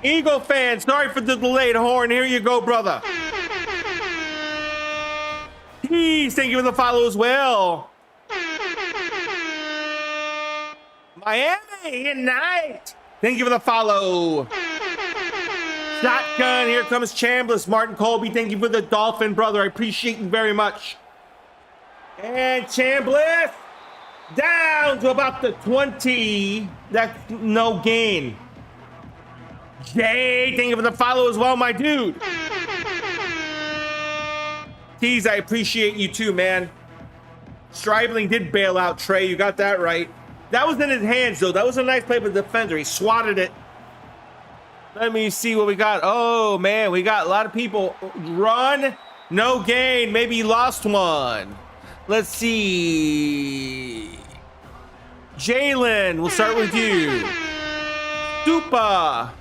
Eagle fan, sorry for the delayed horn. Here you go, brother. Please, thank you for the follow as well. Miami, good night. Thank you for the follow. Shotgun, here comes Chambliss. Martin Colby, thank you for the Dolphin, brother. I appreciate you very much. And Chambliss down to about the 20. That's no gain. Jay, thank you for the follow as well, my dude. Tease, I appreciate you too, man. Stribling did bail out Trey. You got that right. That was in his hands, though. That was a nice play by the defender. He swatted it. Let me see what we got. Oh, man, we got a lot of people. Run, no gain. Maybe he lost one. Let's see. Jalen, we'll start with you. Stupa.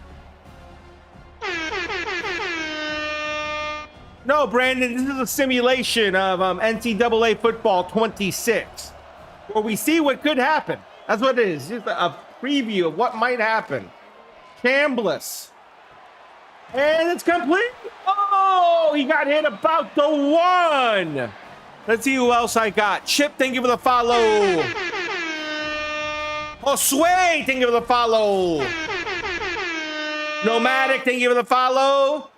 No, Brandon, this is a simulation of NCAA football 26, where we see what could happen. That's what it is. Just a preview of what might happen. Chambliss. And it's complete. Oh, he got hit about the 1. Let's see who else I got. Chip, thank you for the follow. Josue, thank you for the follow. Nomadic, thank you for the follow.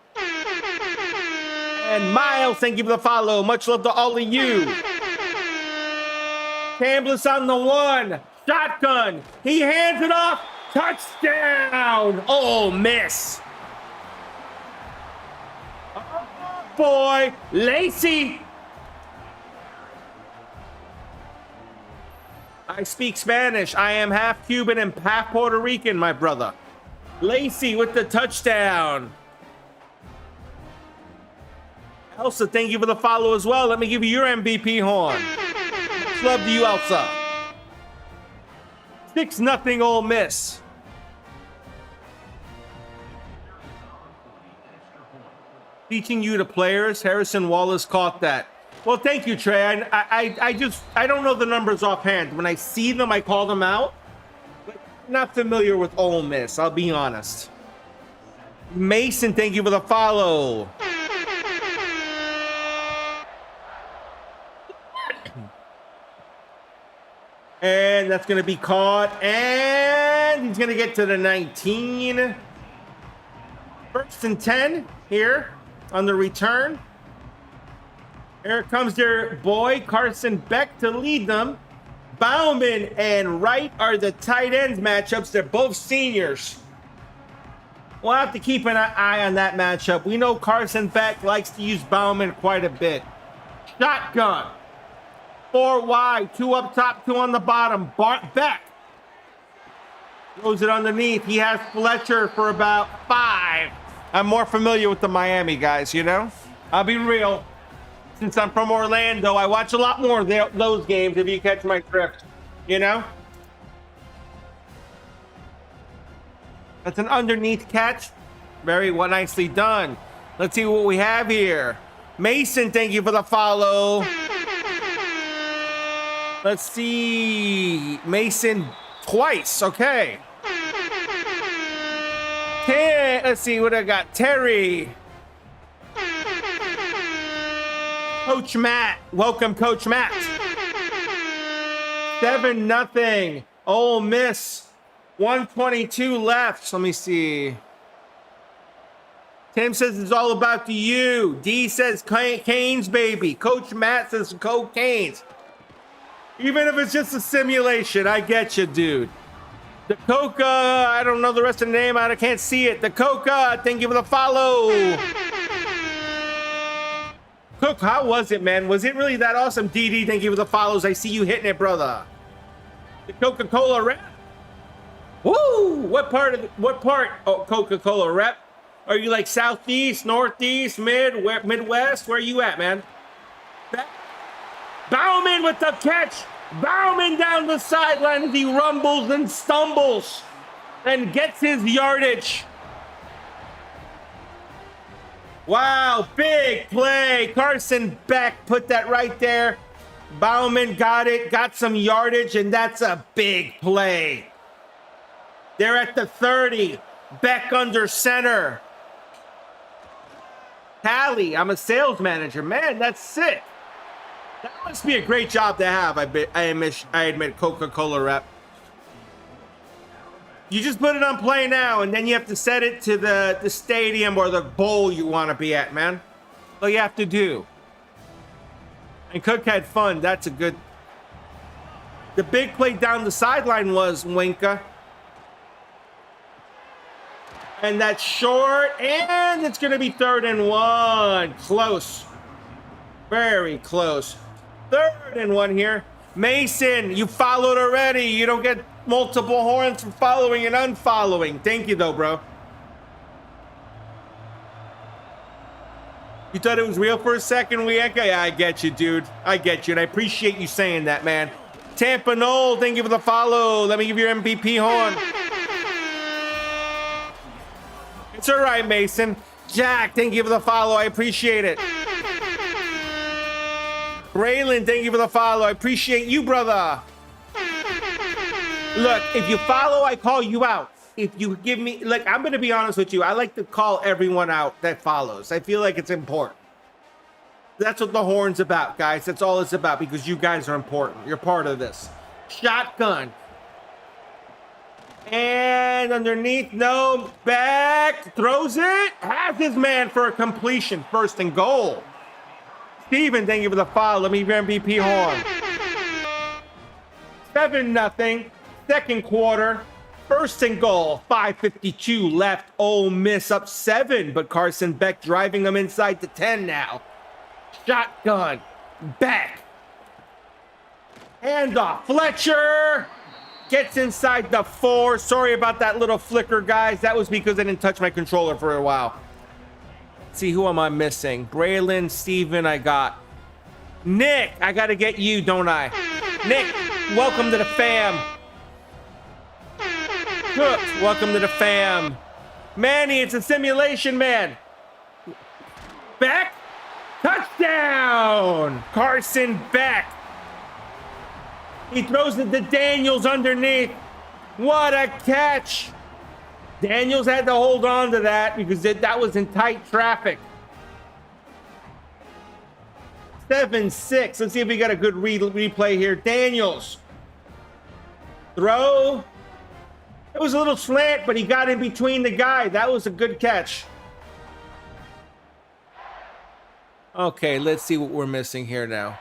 And Miles, thank you for the follow. Much love to all of you. Chambliss on the 1. Shotgun. He hands it off. Touchdown. Oh, miss. Oh, boy. Lacey. I speak Spanish. I am half Cuban and half Puerto Rican, my brother. Lacey with the touchdown. Elsa, thank you for the follow as well. Let me give you your MVP horn. Much love to you, Elsa. 6-0 Ole Miss. Teaching you to players. Harrison Wallace caught that. Well, thank you, Trey. I don't know the numbers offhand. When I see them, I call them out. But I'm not familiar with Ole Miss, I'll be honest. Mason, thank you for the follow. And that's going to be caught. And he's going to get to the 19. 1st and 10 here on the return. Here comes their boy, Carson Beck, to lead them. Bauman and Wright are the tight ends matchups. They're both seniors. We'll have to keep an eye on that matchup. We know Carson Beck likes to use Bauman quite a bit. Shotgun. 4 wide, 2 up top, 2 on the bottom. Beck throws it underneath. He has Fletcher for about 5. I'm more familiar with the Miami guys, you know? I'll be real. Since I'm from Orlando, I watch a lot more of those games, if you catch my drift, you know? That's an underneath catch. Very nicely done. Let's see what we have here. Mason, thank you for the follow. Let's see. Mason twice. Okay. Let's see what I got. Terry. Coach Matt. Welcome, Coach Matt. 7-0. Ole Miss. 122 left. Let me see. Tim says it's all about the U. D says Canes, baby. Coach Matt says Canes. Even if it's just a simulation, I get you, dude. Dakota, I don't know the rest of the name. I can't see it. Dakota, thank you for the follow. Cook, how was it, man? Was it really that awesome? DD, thank you for the follows. I see you hitting it, brother. The Coca-Cola rep. Woo! What part? Oh, Coca-Cola rep. Are you like Southeast, Northeast, Midwest? Where are you at, man? Bauman with the catch. Bauman down the sideline as he rumbles and stumbles and gets his yardage. Wow, big play. Carson Beck put that right there. Bauman got it, got some yardage, and that's a big play. They're at the 30. Beck under center. Tally, I'm a sales manager. Man, that's sick. That must be a great job to have. I admit, Coca-Cola rep. You just put it on play now, and then you have to set it to the stadium or the bowl you want to be at, man. All you have to do. And Cook had fun. That's a good... The big play down the sideline was Winka. And that's short, and it's going to be 3rd and 1. Close. Very close. 3rd and 1 here. Mason, you followed already. You don't get multiple horns for following and unfollowing. Thank you, though, bro. You thought it was real for a second, Wienka? Yeah, I get you, dude. I get you, and I appreciate you saying that, man. Tampa Knoll, thank you for the follow. Let me give you your MVP horn. It's all right, Mason. Jack, thank you for the follow. I appreciate it. Braylon, thank you for the follow. I appreciate you, brother. Look, if you follow, I call you out. If you give me, like, I'm going to be honest with you. I like to call everyone out that follows. I feel like it's important. That's what the horn's about, guys. That's all it's about because you guys are important. You're part of this. Shotgun. And underneath, no, back, throws it, has his man for a completion, 1st and goal. Steven, thank you for the follow. Let me give you MVP horn. 7-0, 2nd quarter, 1st and goal, 5:52 left. Ole Miss up 7, but Carson Beck driving them inside the 10 now. Shotgun, back. Handoff, Fletcher. Gets inside the 4. Sorry about that little flicker, guys. That was because I didn't touch my controller for a while. Let's see, who am I missing? Braylon, Steven, I got. Nick, I got to get you, don't I? Nick, welcome to the fam. Cook, welcome to the fam. Manny, it's a simulation, man. Beck, touchdown. Carson Beck. He throws it to Daniels underneath. What a catch. Daniels had to hold on to that because that was in tight traffic. 7-6. Let's see if we got a good replay here. Daniels. Throw. It was a little slant, but he got in between the guy. That was a good catch. Okay, let's see what we're missing here now.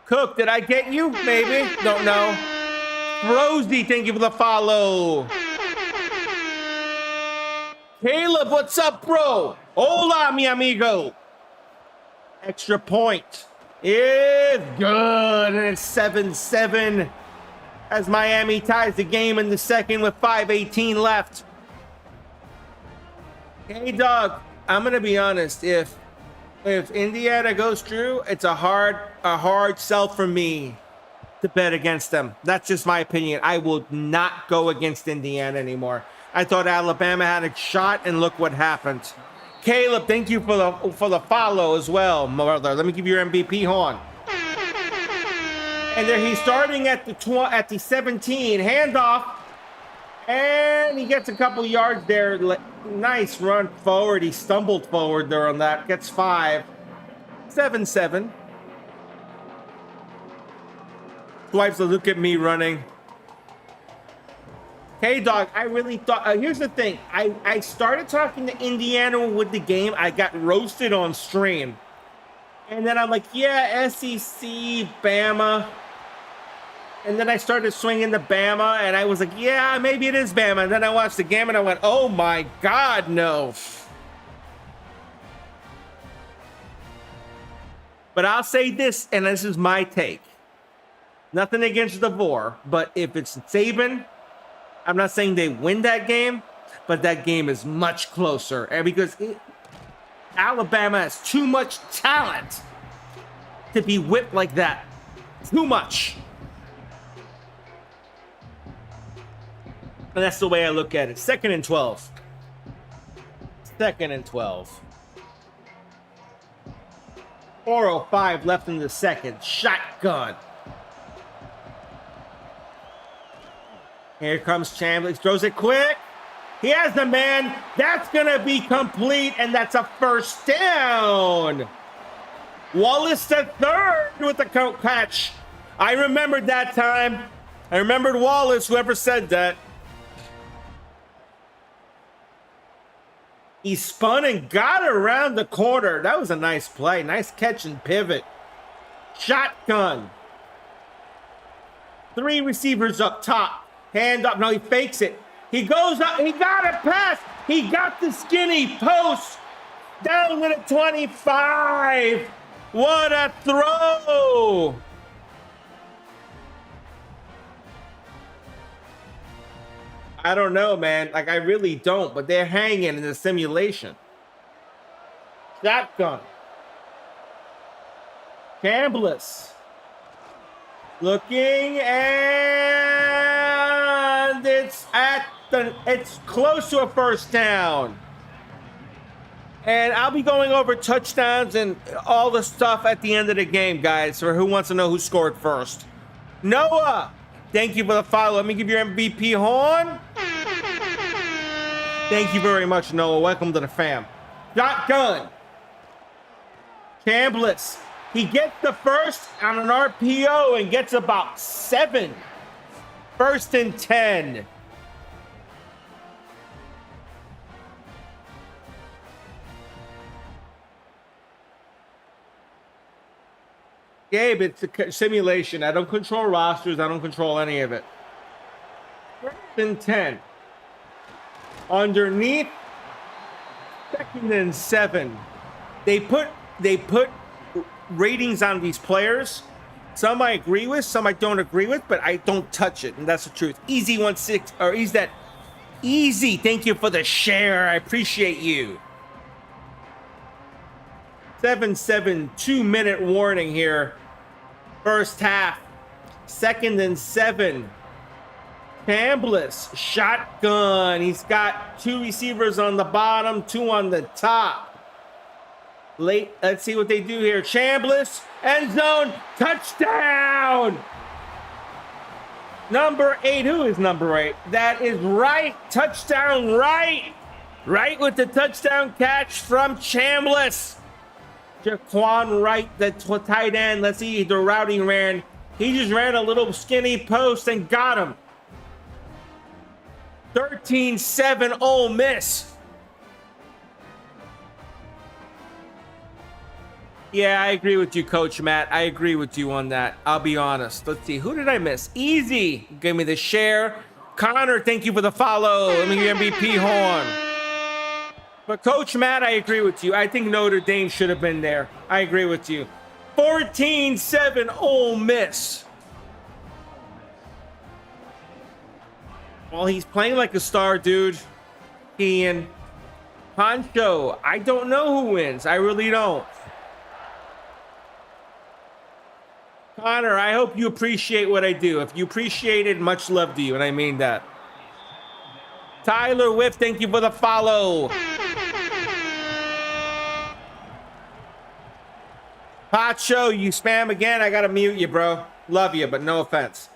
Cook, did I get you? Maybe. Don't know. Rosie, thank you for the follow. Caleb, what's up, bro? Hola, mi amigo. Extra point is good, and it's 7-7 as Miami ties the game in the 2nd with 5:18 left. Hey, Doug, I'm going to be honest. If Indiana goes through, it's a hard sell for me to bet against them. That's just my opinion. I will not go against Indiana anymore. I thought Alabama had a shot, and look what happened. Caleb, thank you for the follow as well, brother. Let me give you your MVP horn. And there he's starting at the 17, handoff, and he gets a couple yards there. Nice run forward. He stumbled forward there on that. Gets 5. 7-7. Swipes a look at me running. Hey, dog, I really thought... here's the thing. I started talking to Indiana with the game. I got roasted on stream. And then I'm like, yeah, SEC, Bama. And then I started swinging to Bama. And I was like, yeah, maybe it is Bama. And then I watched the game and I went, oh, my God, no. But I'll say this, and this is my take. Nothing against DeVore, but if it's Saban... I'm not saying they win that game, but that game is much closer. And because Alabama has too much talent to be whipped like that. Too much. And that's the way I look at it. 2nd and 12. 2nd and 12. 4:05 left in the second. Shotgun. Here comes Chambers, throws it quick. He has the man. That's going to be complete, and that's a first down. Wallace the third with the catch. I remembered that time. I remembered Wallace, whoever said that. He spun and got around the corner. That was a nice play. Nice catch and pivot. Shotgun. 3 receivers up top. Hand up. No, he fakes it. He goes up. He got a pass. He got the skinny post. Down to the 25. What a throw. I don't know, man. Like, I really don't. But they're hanging in the simulation. Shotgun. Chambliss. Looking, and it's close to a first down. And I'll be going over touchdowns and all the stuff at the end of the game, guys, for who wants to know who scored first. Noah, thank you for the follow. Let me give your MVP horn. Thank you very much, Noah. Welcome to the fam. Shotgun. Chambliss. He gets the first on an RPO and gets about 7. 1st and 10. Gabe, it's a simulation. I don't control rosters. I don't control any of it. 1st and 10. Underneath. 2nd and 7. They put ratings on these players. Some I agree with, some I don't agree with, but I don't touch it, and that's the truth. Easy16, or is that easy? Thank you for the share. I appreciate you. 7-7, 2-minute warning here. First half. 2nd and 7. Chambliss, shotgun. He's got 2 receivers on the bottom, 2 on the top. Late, let's see what they do here. Chambliss, end zone, touchdown! Number 8, who is number 8? That is Wright, touchdown Wright! Wright with the touchdown catch from Chambliss. Jaquan Wright, the tight end. Let's see the route he ran. He just ran a little skinny post and got him. 13-7 Ole Miss. Yeah, I agree with you, Coach Matt. I agree with you on that. I'll be honest. Let's see. Who did I miss? Easy. Give me the share. Connor, thank you for the follow. Let me give you MVP horn. But Coach Matt, I agree with you. I think Notre Dame should have been there. I agree with you. 14-7 Ole Miss. Well, he's playing like a star, dude. Ian. Poncho, I don't know who wins. I really don't. Connor, I hope you appreciate what I do. If you appreciate it, much love to you, and I mean that. Tyler Whiff, thank you for the follow. Pacho, you spam again. I gotta mute you, bro. Love you, but no offense.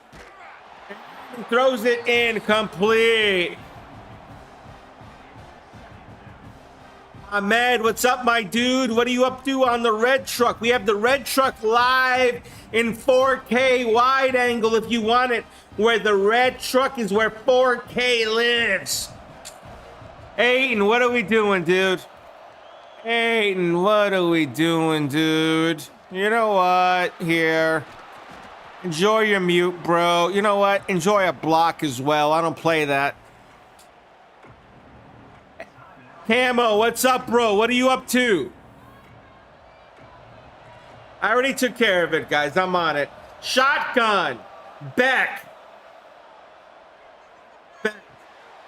Throws it in complete. Ahmed, what's up, my dude? What are you up to on the red truck? We have the red truck live in 4K wide angle if you want it, where the red truck is where 4K lives. Aiden, what are we doing, dude? Aiden, what are we doing, dude? You know what? Here. Enjoy your mute, bro. You know what? Enjoy a block as well. I don't play that. Camo, what's up, bro? What are you up to? I already took care of it, guys. I'm on it. Shotgun. Beck.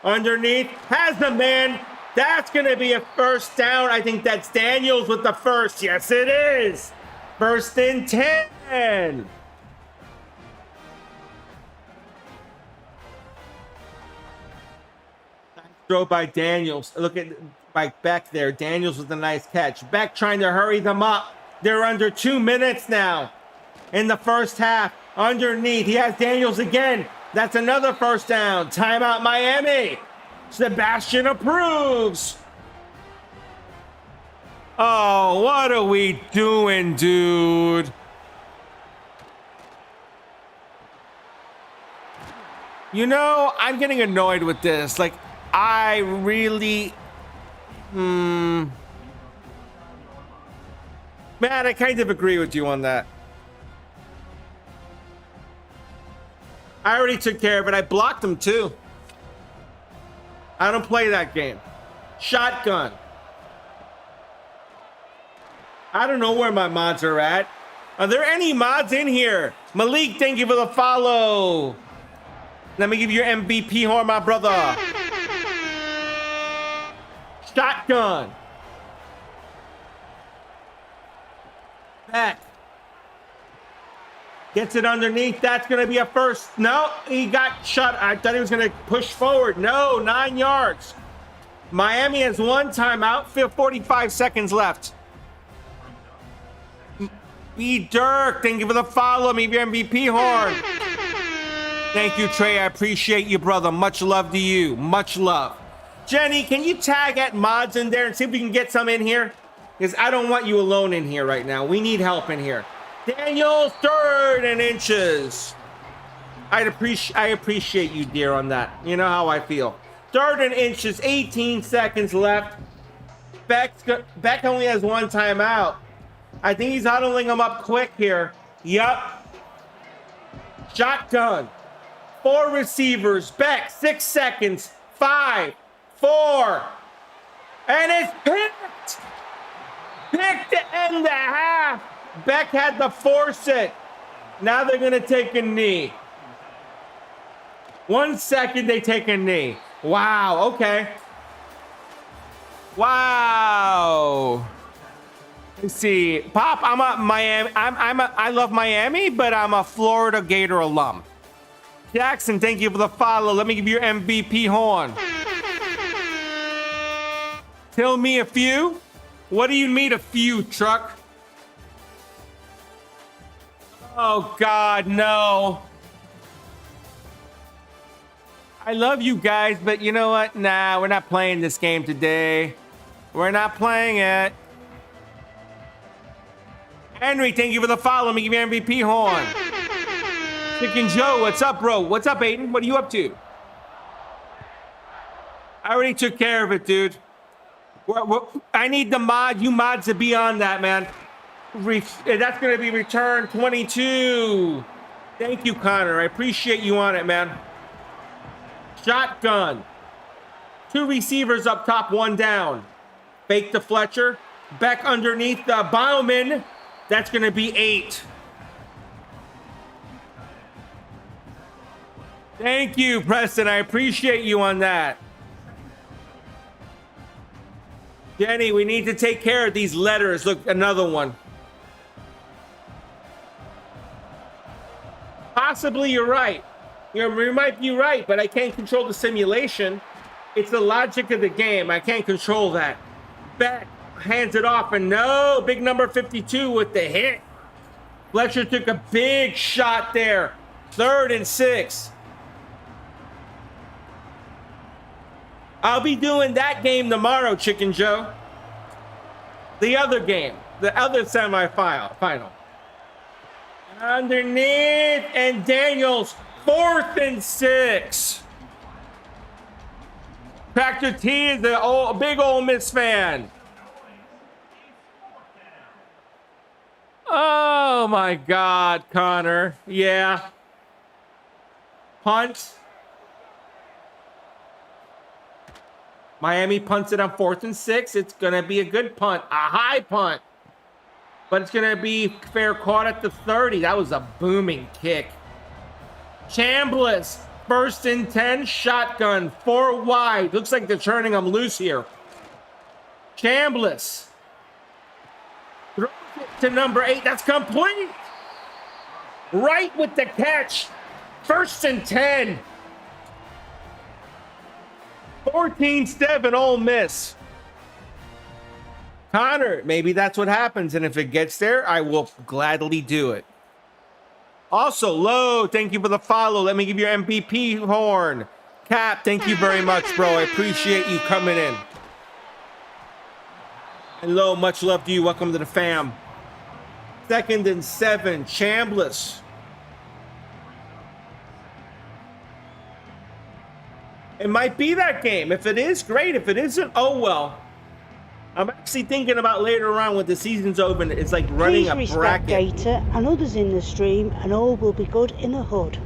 Underneath. Has the man. That's going to be a first down. I think that's Daniels with the first. Yes, it is. First and 10. Throw by Daniels. Look at by Beck there. Daniels with a nice catch. Beck trying to hurry them up. They're under 2 minutes now in the first half. Underneath, he has Daniels again. That's another first down. Timeout Miami. Sebastian approves. Oh, what are we doing, dude? You know, I'm getting annoyed with this. Like, I really, man, I kind of agree with you on that. I already took care of it. I blocked him too. I don't play that game. Shotgun. I don't know where my mods are at. Are there any mods in here? Malik, thank you for the follow. Let me give you your MVP horn, my brother. Shotgun. Back. Gets it underneath. That's going to be a first. No, he got shot. I thought he was going to push forward. No, 9 yards. Miami has one timeout. 45 seconds left. B. Dirk, thank you for the follow. Me, your MVP horn. Thank you, Trey. I appreciate you, brother. Much love to you. Much love. Jenny, can you tag at mods in there and see if we can get some in here? Because I don't want you alone in here right now. We need help in here. Daniel, 3rd and inches. I appreciate you, dear, on that. You know how I feel. 3rd and inches, 18 seconds left. Beck only has one timeout. I think he's huddling him up quick here. Yup. Shotgun. 4 receivers. Beck, 6 seconds. 5, 4. And it's picked. Picked to end the half. Beck had to force it. Now they're going to take a knee. 1 second, they take a knee. Wow, okay. Wow. Let's see. Pop, I'm a Miami. I love Miami, but I'm a Florida Gator alum. Jackson, thank you for the follow. Let me give you your MVP horn. Tell me a few. What do you mean a few, truck? Oh, God, no. I love you guys, but you know what? Nah, we're not playing this game today. We're not playing it. Henry, thank you for the follow. Let me give you MVP horn. Chicken Joe, what's up, bro? What's up, Aiden? What are you up to? I already took care of it, dude. I need you mods to be on that, man. That's going to be return 22. Thank you, Connor. I appreciate you on it, man. Shotgun. 2 receivers up top, 1 down. Fake to Fletcher. Beck underneath the Bauman. That's going to be 8. Thank you, Preston. I appreciate you on that. Jenny, we need to take care of these letters. Look, another one. Possibly you're right. You might be right, but I can't control the simulation. It's the logic of the game. I can't control that. Beck hands it off, and no, big number 52 with the hit. Fletcher took a big shot there. 3rd and 6. I'll be doing that game tomorrow, Chicken Joe. The other game, the other semifinal. Underneath, and Daniels, 4th and 6. Tractor T is a big Ole Miss fan. Oh my God, Connor. Yeah. Punt. Miami punts it on 4th and 6. It's going to be a good punt, a high punt. But it's going to be fair caught at the 30. That was a booming kick. Chambliss, 1st and 10, shotgun, 4 wide. Looks like they're turning them loose here. Chambliss throws it to number 8. That's complete. Right with the catch. 1st and 10. 14-7 Ole Miss. Connor, maybe that's what happens, and if it gets there, I will gladly do it. Also, Low, thank you for the follow. Let me give you your MVP horn. Cap, thank you very much, bro. I appreciate you coming in. And Low, much love to you. Welcome to the fam. 2nd and 7, Chambliss. It might be that game. If it is, great. If it isn't, oh well. I'm actually thinking about later on when the season's open, it's like running a bracket. Data and others in the stream, and all will be good in the hood.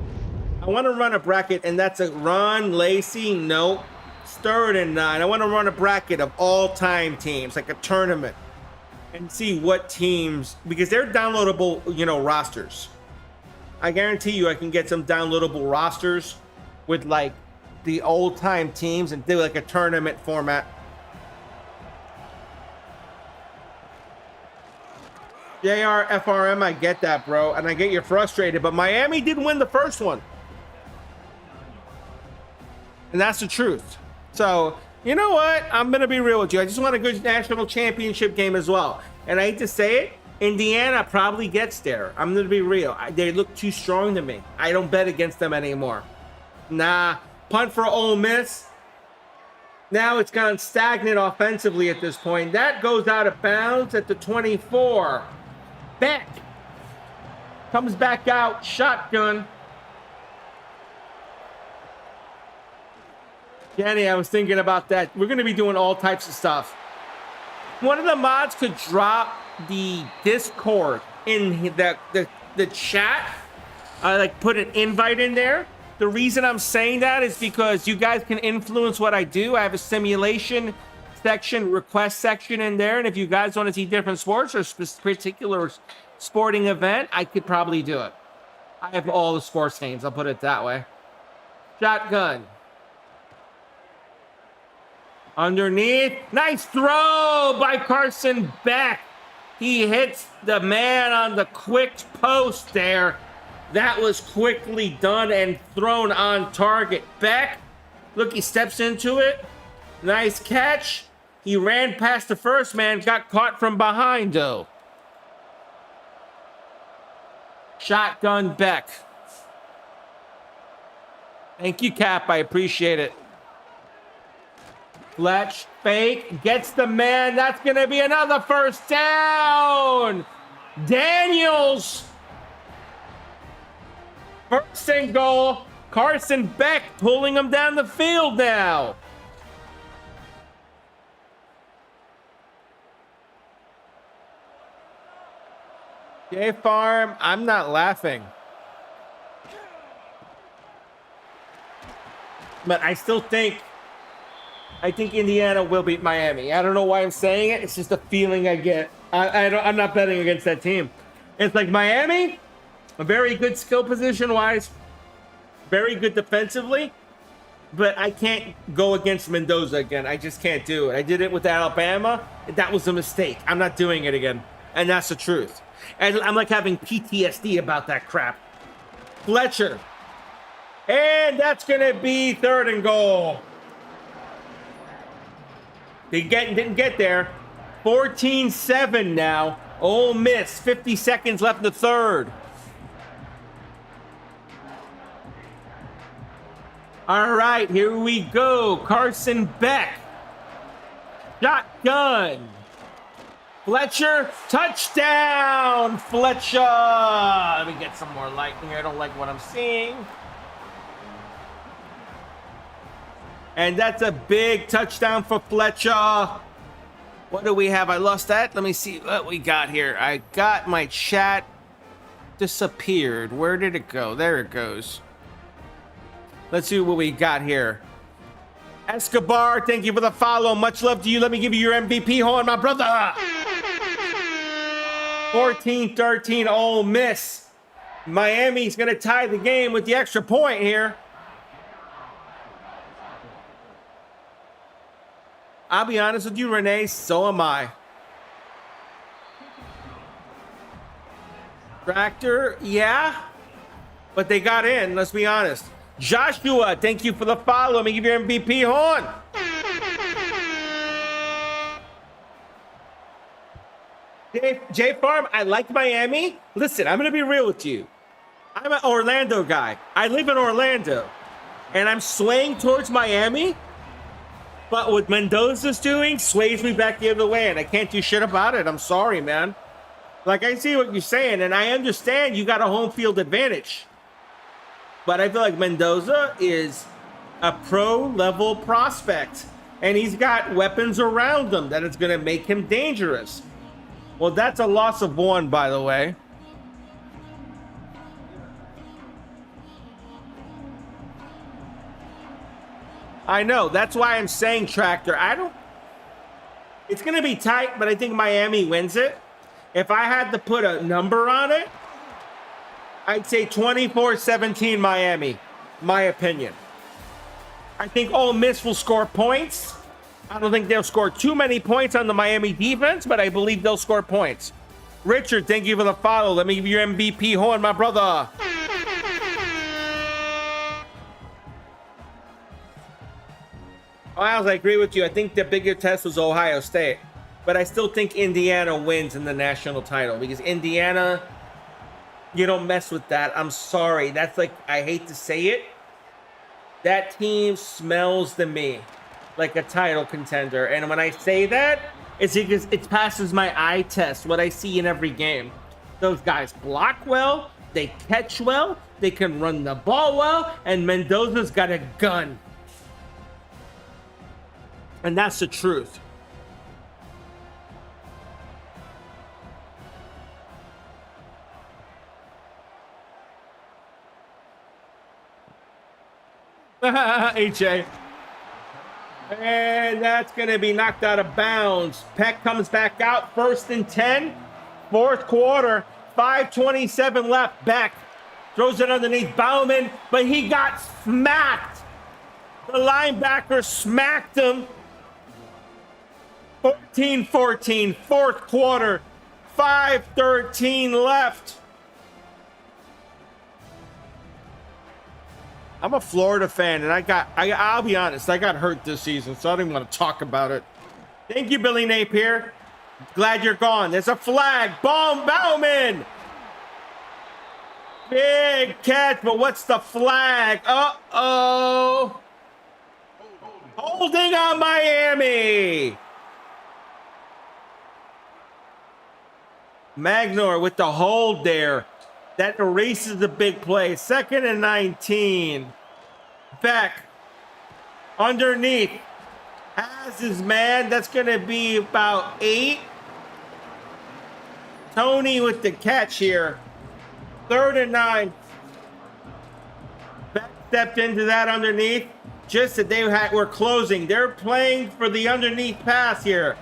I want to run a bracket, and that's a run, Lacey, nope. 3rd and 9. I want to run a bracket of all-time teams, like a tournament, and see what teams, because they're downloadable, rosters. I guarantee you I can get some downloadable rosters with, like, the old-time teams and do, like, a tournament format. JR, FRM, I get that, bro, and I get you're frustrated, but Miami did win the first one. And that's the truth. So, you know what? I'm going to be real with you. I just want a good national championship game as well. And I hate to say it, Indiana probably gets there. I'm going to be real. They look too strong to me. I don't bet against them anymore. Nah. Punt for Ole Miss. Now it's gone stagnant offensively at this point. That goes out of bounds at the 24. Beck comes back out, shotgun. Jenny, I was thinking about that. We're going to be doing all types of stuff. One of the mods could drop the Discord in the chat. Like put an invite in there. The reason I'm saying that is because you guys can influence what I do. I have a simulation section, request section in there. And if you guys want to see different sports or particular sporting event, I could probably do it. I have all the sports games. I'll put it that way. Shotgun. Underneath. Nice throw by Carson Beck. He hits the man on the quick post there. That was quickly done and thrown on target. Beck, look, he steps into it. Nice catch. He ran past the first man, got caught from behind, though. Shotgun Beck. Thank you, Cap. I appreciate it. Fletch, fake, gets the man. That's going to be another first down. Daniels. 1st and goal. Carson Beck pulling him down the field now. J Farm, I'm not laughing. But I still think Indiana will beat Miami. I don't know why I'm saying it. It's just a feeling I get. I'm not betting against that team. It's like Miami, a very good skill position-wise, very good defensively, but I can't go against Mendoza again. I just can't do it. I did it with Alabama. That was a mistake. I'm not doing it again, and that's the truth. And I'm like having PTSD about that crap. Fletcher. And that's going to be 3rd and goal. They didn't get there. 14-7 now. Ole Miss, 50 seconds left in the third. All right, here we go. Carson Beck. Shotgun. Fletcher, touchdown, Fletcher. Let me get some more light here. I don't like what I'm seeing. And that's a big touchdown for Fletcher. What do we have? I lost that. Let me see what we got here. I got my chat disappeared. Where did it go? There it goes. Let's see what we got here. Escobar, thank you for the follow. Much love to you. Let me give you your MVP horn, my brother. 14-13 Ole Miss. Miami's going to tie the game with the extra point here. I'll be honest with you, Renee, so am I. Tractor, yeah. But they got in, let's be honest. Joshua, thank you for the follow. Let me give you your MVP horn. J Farm, I like Miami. Listen, I'm going to be real with you. I'm an Orlando guy. I live in Orlando. And I'm swaying towards Miami. But what Mendoza's doing sways me back the other way. And I can't do shit about it. I'm sorry, man. Like, I see what you're saying. And I understand you got a home field advantage. But I feel like Mendoza is a pro-level prospect. And he's got weapons around him that is going to make him dangerous. Well, that's a loss of one, by the way. I know. That's why I'm saying Tractor. It's going to be tight, but I think Miami wins it. If I had to put a number on it, I'd say 24-17 Miami. My opinion. I think Ole Miss will score points. I don't think they'll score too many points on the Miami defense, but I believe they'll score points. Richard, thank you for the follow. Let me give you your MVP horn, my brother. Miles, I agree with you. I think the bigger test was Ohio State. But I still think Indiana wins in the national title. Because Indiana, you don't mess with that. I'm sorry. That's like, I hate to say it. That team smells to me like a title contender. And when I say that, it's because it passes my eye test, what I see in every game. Those guys block well. They catch well. They can run the ball well. And Mendoza's got a gun. And that's the truth. HA. And that's going to be knocked out of bounds. Peck comes back out. 1st and 10. 4th quarter. 5:27 left. Beck throws it underneath Bauman, but he got smacked. The linebacker smacked him. 14-14, 4th quarter, 5:13 left. I'm a Florida fan, and I'll be honest, I got hurt this season, so I don't even want to talk about it. Thank you, Billy Napier. Glad you're gone. There's a flag. Bauman. Big catch, but what's the flag? Uh-oh. Holding on Miami. Magnor with the hold there. That erases the big play. 2nd and 19. Beck. Underneath. Has his man. That's going to be about 8. Tony with the catch here. 3rd and 9. Beck stepped into that underneath. Just that they were closing. They're playing for the underneath pass here.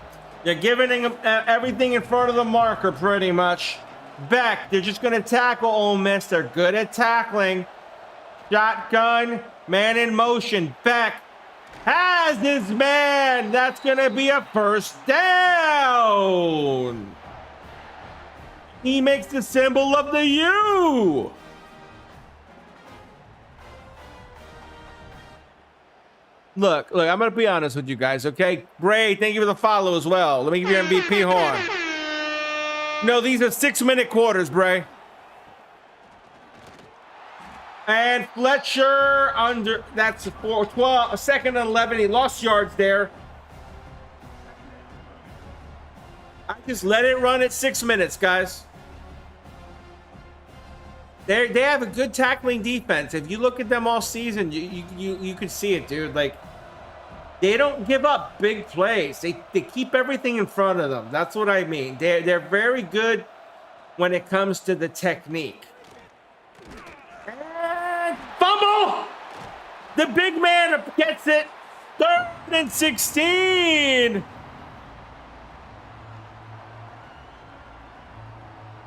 They're giving him everything in front of the marker, pretty much. Beck, they're just going to tackle Ole Miss. They're good at tackling. Shotgun, man in motion. Beck has his man. That's going to be a 1st down. He makes the symbol of the U. Look, I'm going to be honest with you guys, okay? Bray, thank you for the follow as well. Let me give you your MVP horn. No, these are 6-minute quarters, Bray. And Fletcher under, that's 12, a second and 11. He lost yards there. I just let it run at 6 minutes, guys. They have a good tackling defense. If you look at them all season, you can see it, dude. Like, they don't give up big plays. They keep everything in front of them. That's what I mean. They're very good when it comes to the technique. And fumble! The big man gets it. 3rd and 16.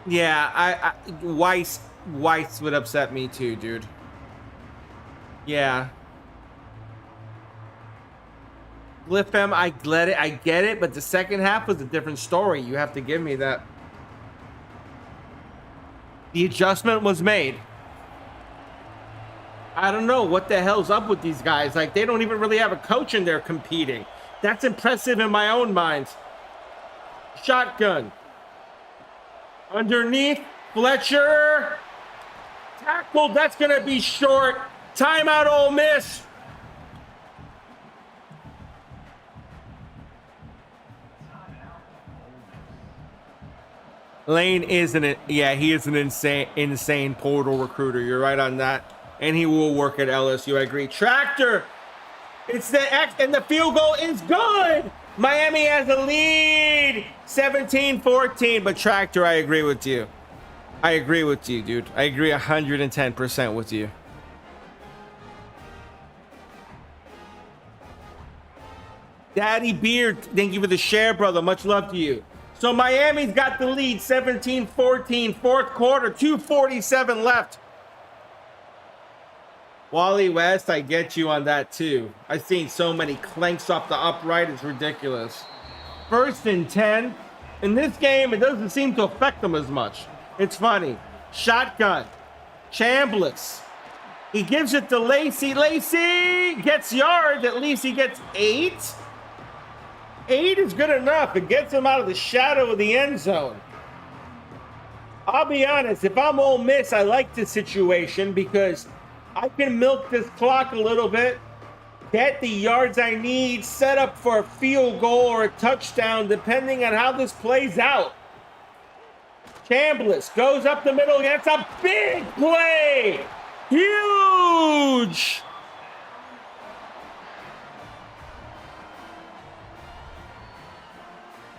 Yeah, Weiss would upset me too, dude. Yeah. Glyphem, I get it, but the second half was a different story. You have to give me that. The adjustment was made. I don't know what the hell's up with these guys. Like, they don't even really have a coach and they're competing. That's impressive in my own mind. Shotgun. Underneath, Fletcher. Tackled, that's going to be short. Timeout, Ole Miss. Lane isn't it? Yeah, he is an insane portal recruiter. You're right on that. And he will work at LSU. I agree. Tractor. It's the X, and the field goal is good. Miami has a lead, 17-14. But Tractor, I agree with you. I agree with you, dude. I agree 110% with you. Daddy Beard, thank you for the share, brother. Much love to you. So Miami's got the lead, 17-14, fourth quarter, 2:47 left. Wally West, I get you on that too. I've seen so many clanks off the upright, it's ridiculous. 1st and 10. In this game, it doesn't seem to affect them as much. It's funny. Shotgun. Chambliss. He gives it to Lacey. Lacey gets yards. At least he gets 8. 8 is good enough. It gets him out of the shadow of the end zone. I'll be honest. If I'm Ole Miss, I like this situation because I can milk this clock a little bit, get the yards I need, set up for a field goal or a touchdown, depending on how this plays out. Chambliss goes up the middle. That's a big play. Huge.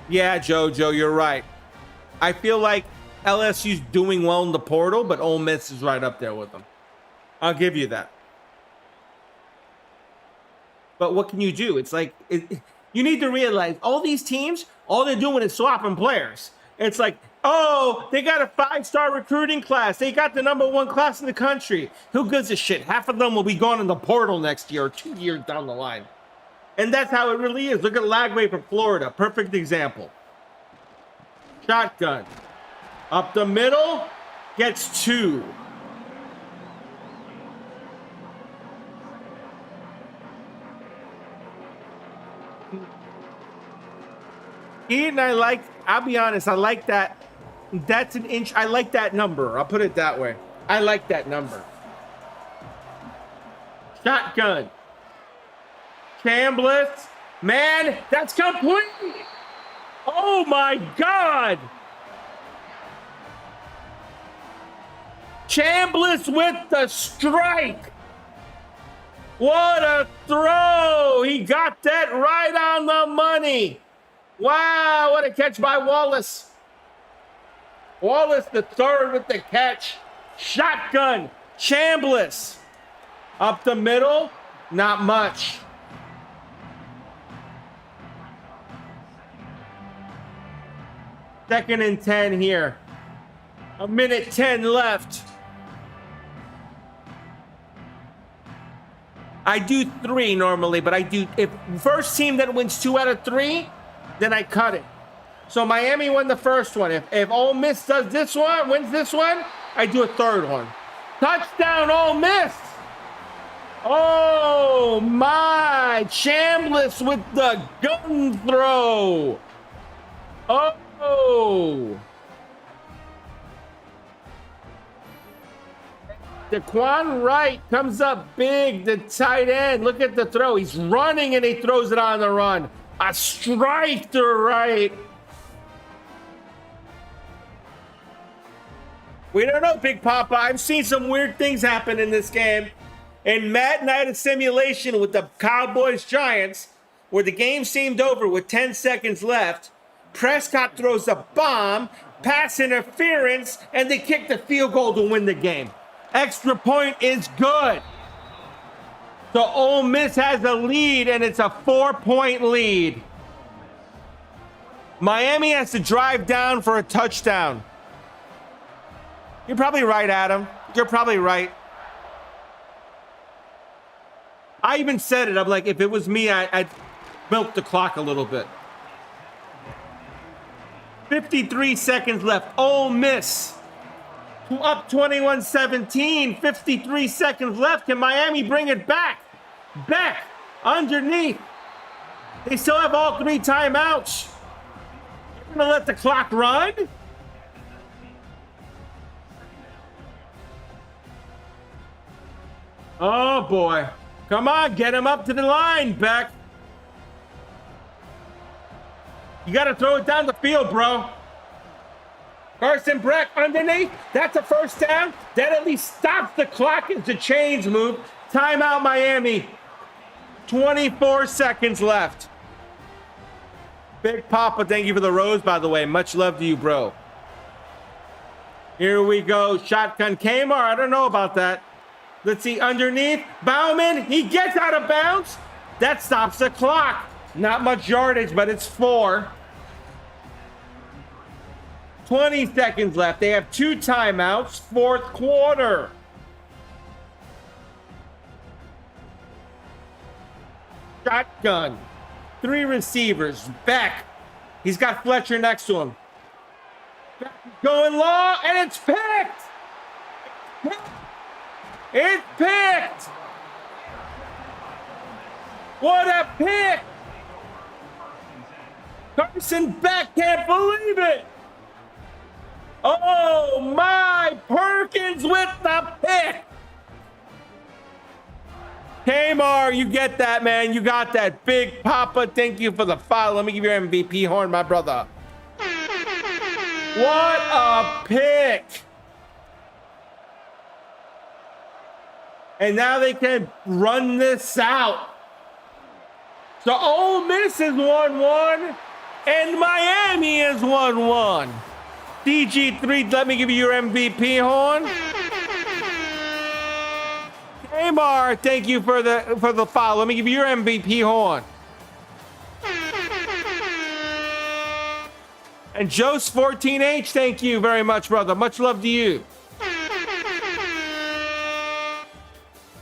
Yeah, Jojo, you're right. I feel like LSU's doing well in the portal, but Ole Miss is right up there with them. I'll give you that. But what can you do? It's like, you need to realize all these teams, all they're doing is swapping players. It's like, oh, they got a 5-star recruiting class. They got the #1 class in the country. Who gives a shit? Half of them will be gone in the portal next year or 2 years down the line. And that's how it really is. Look at Lagway from Florida. Perfect example. Shotgun. Up the middle. Gets 2. Eden, I'll be honest, I like that. That's an inch. I like that number. I'll put it that way. I like that number. Shotgun. Chambliss. Man, that's complete. Oh my God. Chambliss with the strike. What a throw. He got that right on the money. Wow, what a catch by Wallace. Wallace the third with the catch. Shotgun. Chambliss. Up the middle. Not much. Second and 10 here. 1:10 left. I do 3 normally, but I do, if first team that wins 2 out of 3, then I cut it. So Miami won the first one. If Ole Miss does this one, wins this one, I do a third one. Touchdown, Ole Miss! Oh my! Chambliss with the gun throw. Oh! Daquan Wright comes up big, the tight end. Look at the throw. He's running and he throws it on the run. A strike to right. We don't know, Big Papa. I've seen some weird things happen in this game. In Matt Night of simulation with the Cowboys-Giants, where the game seemed over with 10 seconds left, Prescott throws a bomb, pass interference, and they kick the field goal to win the game. Extra point is good. So Ole Miss has a lead, and it's a 4-point lead. Miami has to drive down for a touchdown. You're probably right, Adam. You're probably right. I even said it. I'm like, if it was me, I'd milk the clock a little bit. 53 seconds left. Ole Miss up 21-17. 53 seconds left. Can Miami bring it back? Back underneath. They still have all 3 timeouts. You're going to let the clock run? Oh, boy. Come on, get him up to the line, Beck. You got to throw it down the field, bro. Carson Breck underneath. That's a first down. That at least stops the clock as the chains move. Timeout, Miami. 24 seconds left. Big Papa, thank you for the rose, by the way. Much love to you, bro. Here we go. Shotgun Kmart. I don't know about that. Let's see, underneath. Bauman, he gets out of bounds. That stops the clock. Not much yardage, but it's 4. 20 seconds left. They have 2 timeouts. 4th quarter. Shotgun. 3 receivers. Beck. He's got Fletcher next to him. Beck going long, and it's picked. It's picked! What a pick! Carson Beck can't believe it! Oh my, Perkins with the pick! Kmart, you get that, man. You got that. Big Papa, thank you for the follow. Let me give you your MVP horn, my brother. What a pick! And now they can run this out. So Ole Miss is 1-1, and Miami is 1-1. DG3, let me give you your MVP horn. Tamar, thank you for the follow. Let me give you your MVP horn. And Joe's 14H, thank you very much, brother. Much love to you.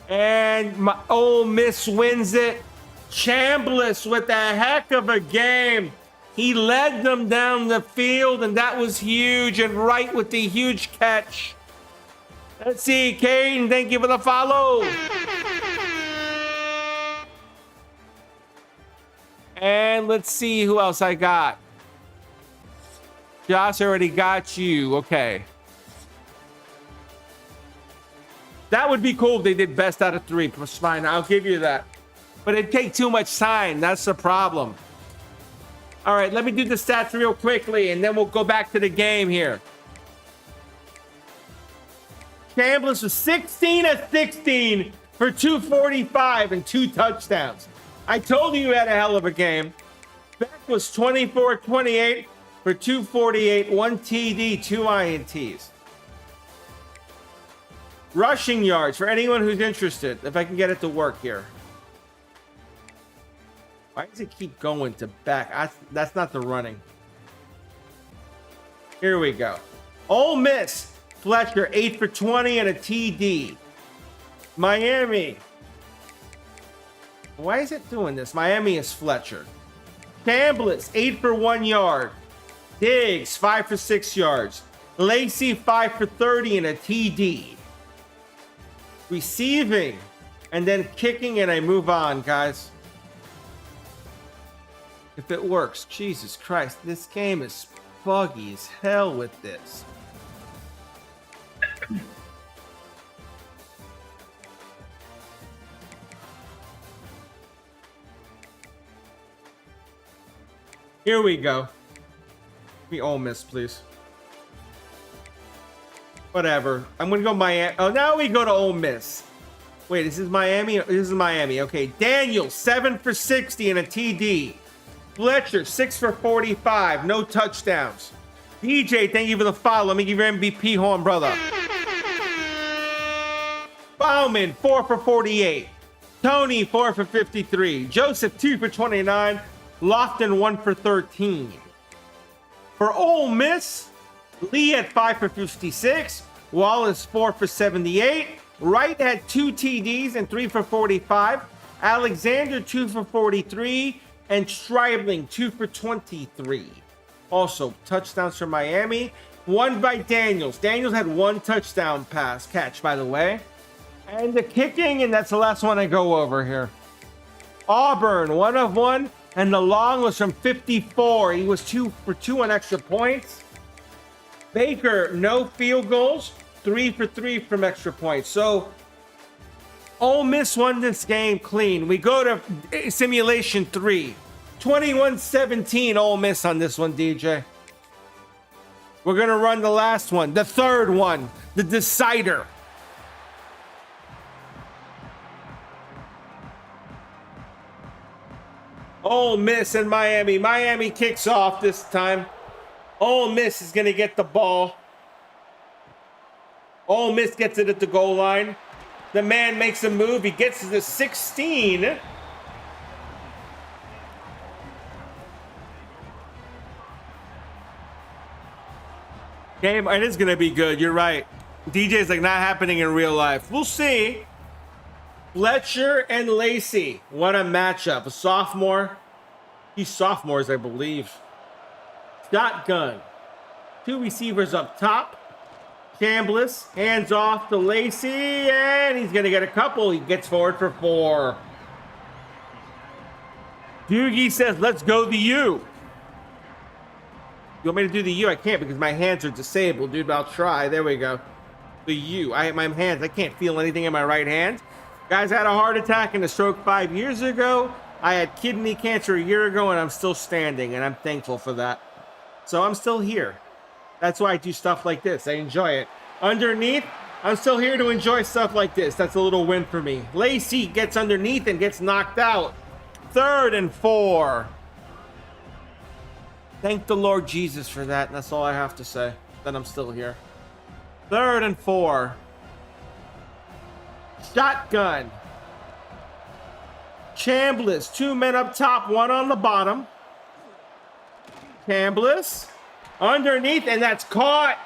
And Ole Miss wins it. Chambliss with a heck of a game. He led them down the field, and that was huge. And Wright with the huge catch. Let's see, Caden, thank you for the follow. And let's see who else I got. Josh already got you. Okay. That would be cool if they did best out of 3. It's fine. I'll give you that. But it'd take too much time. That's the problem. All right, let me do the stats real quickly, and then we'll go back to the game here. Chambliss was 16 of 16 for 245 and 2 touchdowns. I told you had a hell of a game. Beck was 24-28 for 248, 1 TD, 2 INTs. Rushing yards for anyone who's interested, if I can get it to work here. Why does it keep going to back? That's not the running. Here we go. Ole Miss, Fletcher, 8 for 20 and a TD. Miami. Why is it doing this? Miami is Fletcher. Chambliss, 8 for 1 yard. Diggs, 5 for 6 yards. Lacey, 5 for 30 and a TD. Receiving, and then kicking, and I move on, guys. If it works, Jesus Christ, this game is buggy as hell with this. Here we go. Give me Ole Miss, please. Whatever. I'm gonna go Miami. Oh, now we go to Ole Miss. Wait, this is Miami? This is Miami. Okay, Daniel, 7 for 60 and a TD. Fletcher, 6 for 45, no touchdowns. DJ, thank you for the follow. Let me give your MVP horn, brother. Bauman, 4 for 48. Tony, 4 for 53. Joseph, 2 for 29. Lofton, 1 for 13. For Ole Miss, Lee at 5 for 56. Wallace, 4 for 78. Wright had 2 TDs and 3 for 45. Alexander, 2 for 43. And Stribling, 2 for 23. Also, touchdowns for Miami. 1 by Daniels. Daniels had 1 touchdown catch, by the way. And the kicking, and that's the last one I go over here. Auburn, 1 of 1. And the long was from 54. He was 2 for 2 on extra points. Baker, no field goals. 3 for 3 from extra points. So, Ole Miss won this game clean. We go to simulation 3. 21-17 Ole Miss on this one, DJ. We're going to run the last one. The third one. The decider. Ole Miss and Miami. Miami kicks off this time. Ole Miss is going to get the ball. Ole Miss gets it at the goal line. The man makes a move. He gets to the 16. Game, it is going to be good. You're right. DJ's like not happening in real life. We'll see. Fletcher and Lacey. What a matchup. A sophomore. He's sophomores, I believe. Shotgun. 2 receivers up top. Chambliss, hands off to Lacey, and he's going to get a couple. He gets forward for 4. Doogie says, let's go the U. You want me to do the U? I can't because my hands are disabled, dude, but I'll try. There we go. The U. I can't feel anything in my right hand. Guys, I had a heart attack and a stroke 5 years ago. I had kidney cancer a year ago, and I'm still standing, and I'm thankful for that. So I'm still here. That's why I do stuff like this. I enjoy it. Underneath, I'm still here to enjoy stuff like this. That's a little win for me. Lacey gets underneath and gets knocked out. 3rd and 4. Thank the Lord Jesus for that. And that's all I have to say. That I'm still here. 3rd and 4. Shotgun. Chambliss. 2 men up top, 1 on the bottom. Chambliss. Underneath, and that's caught.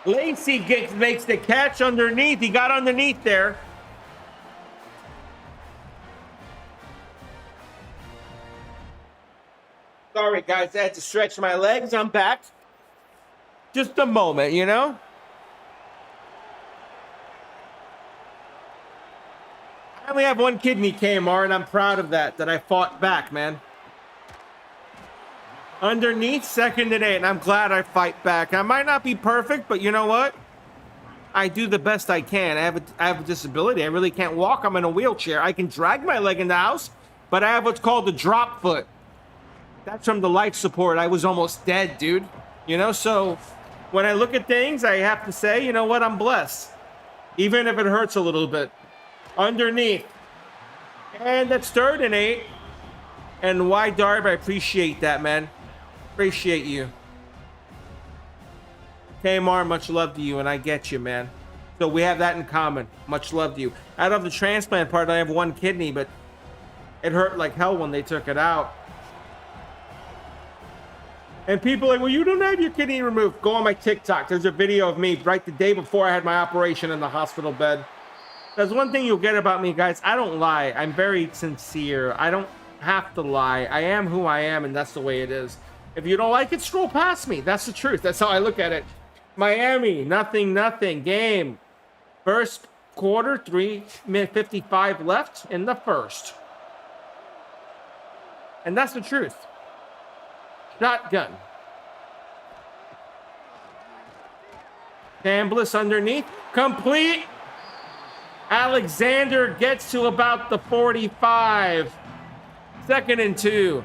Lacey makes the catch underneath. He got underneath there. Sorry, guys. I had to stretch my legs. I'm back. Just a moment, you know? I only have 1 kidney, KMR, and I'm proud of that I fought back, man. Underneath, 2nd and 8, and I'm glad I fight back. I might not be perfect, but you know what? I do the best I can. I have a disability. I really can't walk. I'm in a wheelchair. I can drag my leg in the house, but I have what's called the drop foot. That's from the life support. I was almost dead, dude. You know, so when I look at things, I have to say, you know what? I'm blessed. Even if it hurts a little bit. Underneath. And that's 3rd and 8. And why, Darb? I appreciate that, man. Appreciate you. KMR, much love to you, and I get you, man. So we have that in common. Much love to you. Out of the transplant part, I have 1 kidney, but it hurt like hell when they took it out. And people are like, well, you don't have your kidney removed. Go on my TikTok. There's a video of me right the day before I had my operation in the hospital bed. There's one thing you'll get about me, guys. I don't lie. I'm very sincere. I don't have to lie. I am who I am, and that's the way it is. If you don't like it, scroll past me. That's the truth. That's how I look at it. Miami, nothing. Game. First quarter, 3:55 left in the first. And that's the truth. Shotgun. Chambliss underneath. Complete. Alexander gets to about the 45. 2nd and 2.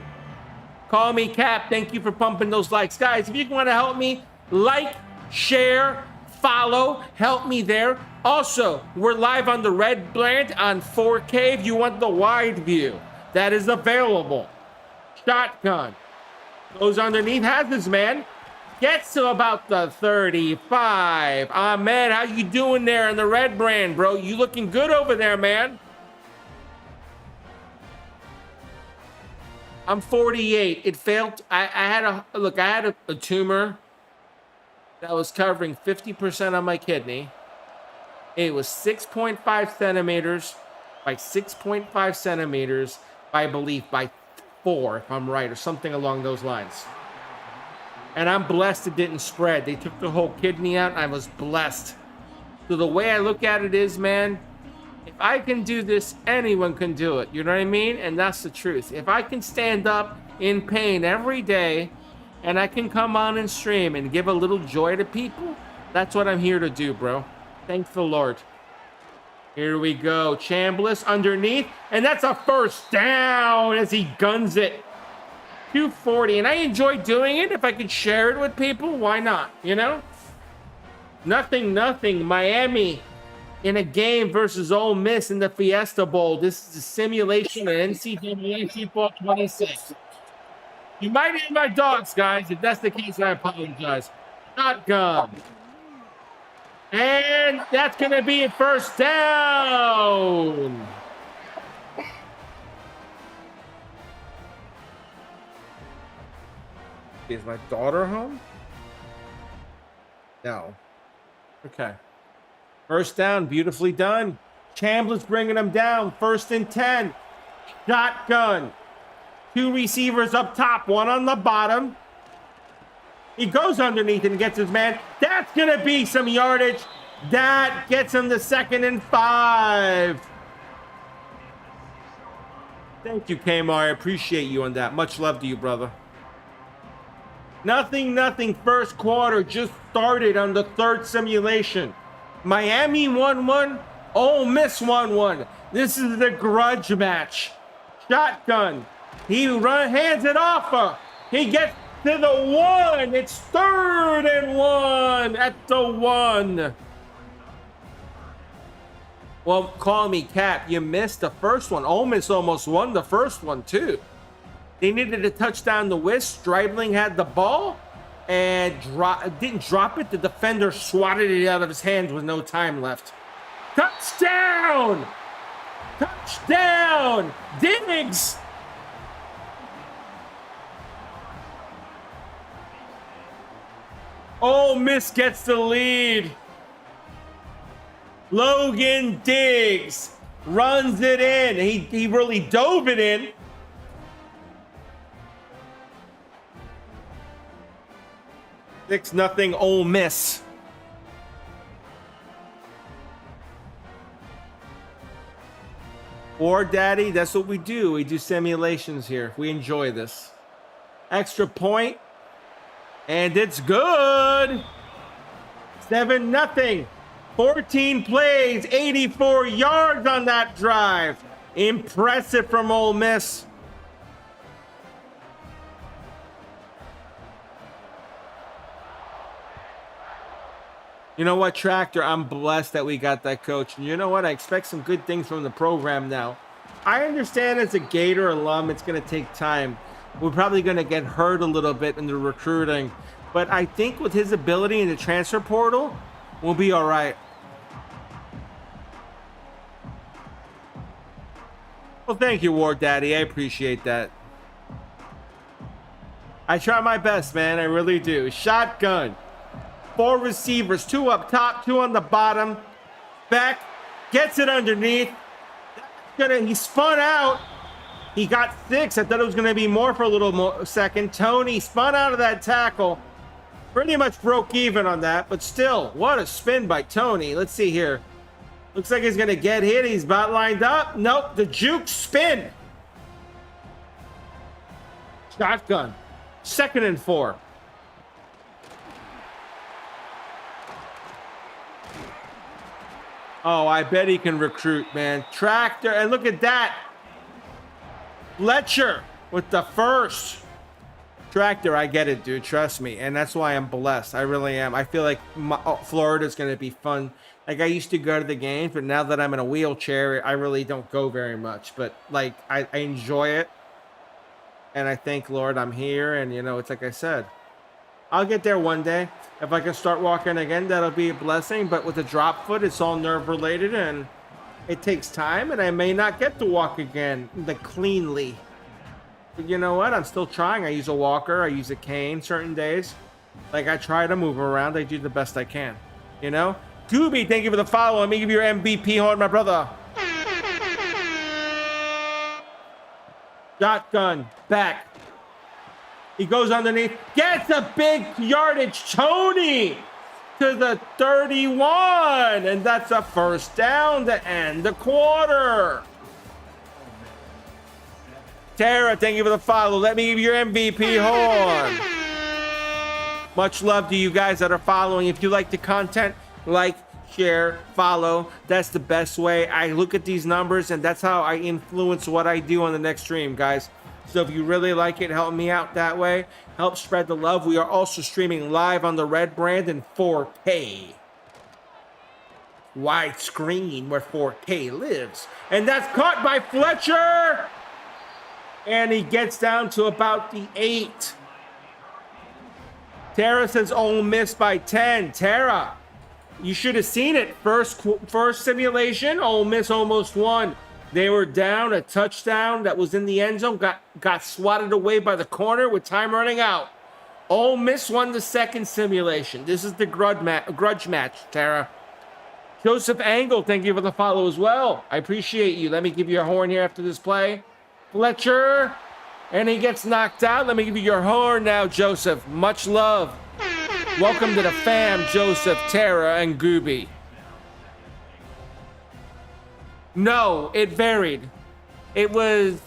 Call me Cap. Thank you for pumping those likes. Guys, if you want to help me, like, share, follow, help me there. Also, we're live on the Red brand on 4K if you want the wide view. That is available. Shotgun. Goes underneath, has this man. Gets to about the 35. Ahmed, how you doing there in the Red brand, bro? You looking good over there, man. I'm 48. It failed. I had a tumor that was covering 50% of my kidney. It was 6.5 centimeters by 6.5 centimeters by, I believe, by 4, if I'm right, or something along those lines. And I'm blessed it didn't spread. They took the whole kidney out, and I was blessed. So the way I look at it is, man, if I can do this, anyone can do it. You know what I mean? And that's the truth. If I can stand up in pain every day, and I can come on and stream and give a little joy to people, that's what I'm here to do, bro. Thank the Lord. Here we go. Chambliss underneath, and that's a first down as he guns it. 240, and I enjoy doing it. If I could share it with people, why not? You know? Nothing. Miami in a game versus Ole Miss in the Fiesta Bowl. This is a simulation of NCAA Football 26. You might hear my dogs, guys. If that's the case, I apologize. Shotgun. And that's going to be a first down. Is my daughter home? No. Okay. First down, beautifully done. Chambliss bringing them down. 1st and 10. Shotgun. 2 receivers up top, 1 on the bottom. He goes underneath and gets his man. That's going to be some yardage. That gets him to 2nd and 5. Thank you, Kmar. I appreciate you on that. Much love to you, brother. Nothing. First quarter just started on the 3rd simulation. Miami 1-1. Ole Miss 1-1. This is the grudge match. Shotgun. He hands it off. He gets to the 1. It's 3rd and 1 at the 1. Well, call me Cap. You missed the first one. Ole Miss almost won the first one, too. They needed a touchdown to win. Streibling had the ball and didn't drop it. The defender swatted it out of his hands with no time left. Touchdown! Touchdown! Diggs! Ole Miss gets the lead. Logan Diggs runs it in. He really dove it in. Nothing Ole Miss. Or Daddy, that's what we do. We do simulations here. We enjoy this. Extra point. And it's good. 7-0. 14 plays, 84 yards on that drive. Impressive from Ole Miss. You know what, Tractor? I'm blessed that we got that coach. And you know what? I expect some good things from the program now. I understand as a Gator alum, it's going to take time. We're probably going to get hurt a little bit in the recruiting. But I think with his ability in the transfer portal, we'll be all right. Well, thank you, War Daddy. I appreciate that. I try my best, man. I really do. Shotgun. 4 receivers, 2 up top, 2 on the bottom. Beck gets it underneath. He spun out. He got 6. I thought it was going to be more for a little second. Tony spun out of that tackle. Pretty much broke even on that, but still, what a spin by Tony. Let's see here. Looks like he's going to get hit. He's about lined up. Nope, the juke spin. Shotgun. 2nd and 4. Oh, I bet he can recruit, man. Tractor, and look at that. Fletcher with the first. Tractor, I get it, dude. Trust me. And that's why I'm blessed. I really am. I feel like Florida's going to be fun. Like, I used to go to the games, but now that I'm in a wheelchair, I really don't go very much. But, like, I enjoy it. And I thank Lord I'm here. And, you know, it's like I said, I'll get there one day. If I can start walking again, that'll be a blessing. But with the drop foot, it's all nerve related. And it takes time. And I may not get to walk again cleanly. But you know what? I'm still trying. I use a walker. I use a cane certain days. Like, I try to move around. I do the best I can. You know? Gooby, thank you for the follow. Let me give you your MVP horn, my brother. Shotgun. Back. He goes underneath. Gets a big yardage. Tony to the 31. And that's a first down to end the quarter. Tara, thank you for the follow. Let me give you your MVP horn. Much love to you guys that are following. If you like the content, like, share, follow. That's the best way. I look at these numbers, and that's how I influence what I do on the next stream, guys. So if you really like it, help me out that way. Help spread the love. We are also streaming live on the Red brand in 4K. Widescreen where 4K lives. And that's caught by Fletcher. And he gets down to about the 8. Tara says Ole Miss by 10. Tara, you should have seen it. First simulation, Ole Miss almost won. They were down a touchdown that was in the end zone, got swatted away by the corner with time running out. Ole Miss won the second simulation. This is the grudge match, Tara. Joseph Angle, thank you for the follow as well. I appreciate you. Let me give you a horn here after this play. Fletcher, and he gets knocked out. Let me give you your horn now, Joseph. Much love. Welcome to the fam, Joseph, Tara, and Gooby. No, it varied. It was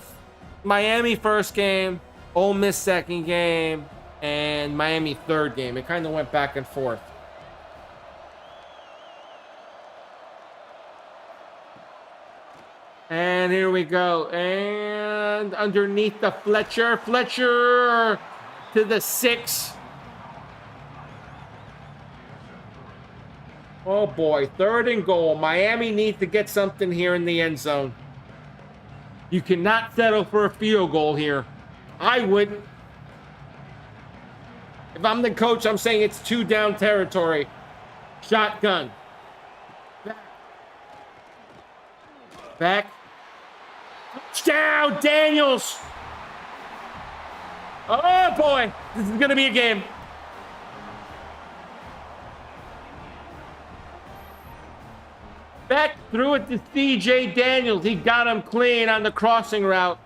Miami first game, Ole Miss second game, and Miami third game. It kind of went back and forth. And here we go. And underneath the Fletcher to the 6. Oh boy, 3rd and goal. Miami needs to get something here in the end zone. You cannot settle for a field goal here. I wouldn't. If I'm the coach, I'm saying it's 2 down territory. Shotgun. Back. Touchdown, Daniels. Oh boy, this is gonna be a game. Beck threw it to C.J. Daniels. He got him clean on the crossing route.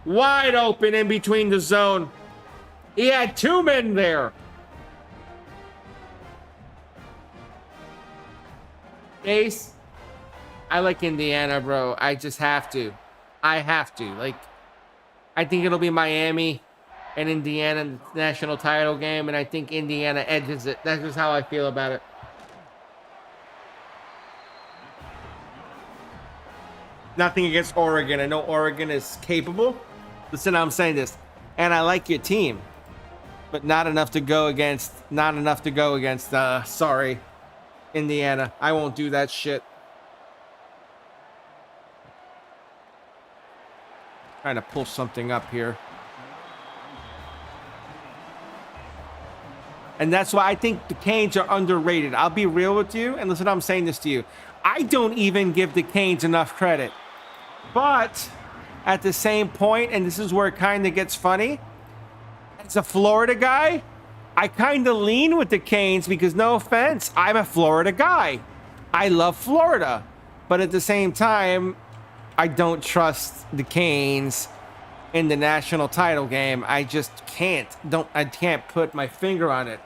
Wide open in between the zone. He had 2 men there. Ace, I like Indiana, bro. I just have to. I have to. Like, I think it'll be Miami and Indiana in the national title game, and I think Indiana edges it. That's just how I feel about it. Nothing against Oregon. I know Oregon is capable. Listen, I'm saying this, and I like your team, but not enough to go against. Sorry, Indiana. I won't do that shit. Trying to pull something up here. And that's why I think the Canes are underrated. I'll be real with you, and listen, I'm saying this to you. I don't even give the Canes enough credit. But at the same point, and this is where it kind of gets funny, as a Florida guy, I kind of lean with the Canes because, no offense, I'm a Florida guy. I love Florida. But at the same time, I don't trust the Canes in the national title game. I just can't. I can't put my finger on it.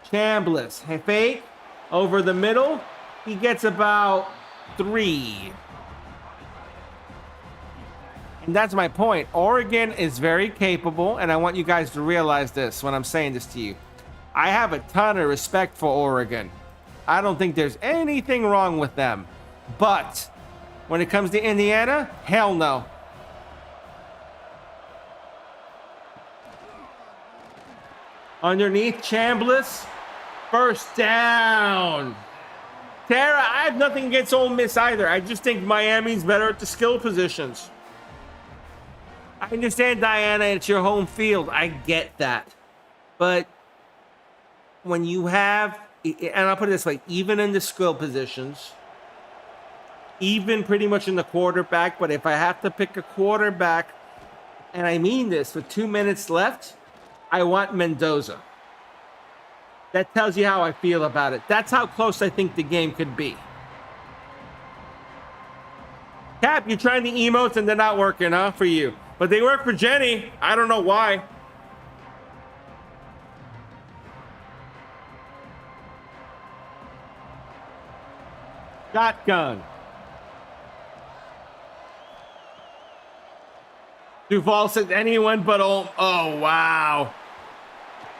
Chambliss, hey, fake over the middle. He gets about 3. And that's my point. Oregon is very capable, and I want you guys to realize this when I'm saying this to you. I have a ton of respect for Oregon. I don't think there's anything wrong with them. But when it comes to Indiana, hell no. Underneath Chambliss. First down. Tara, I have nothing against Ole Miss either. I just think Miami's better at the skill positions. I understand, Diana, it's your home field. I get that. But when you have, and I'll put it this way, even in the skill positions, even pretty much in the quarterback, but if I have to pick a quarterback, and I mean this, with 2 minutes left, I want Mendoza. That tells you how I feel about it. That's how close I think the game could be. Cap, you're trying the emotes and they're not working, huh, for you? But they work for Jenny. I don't know why. Shotgun. Duval says anyone but Ole. Oh, wow.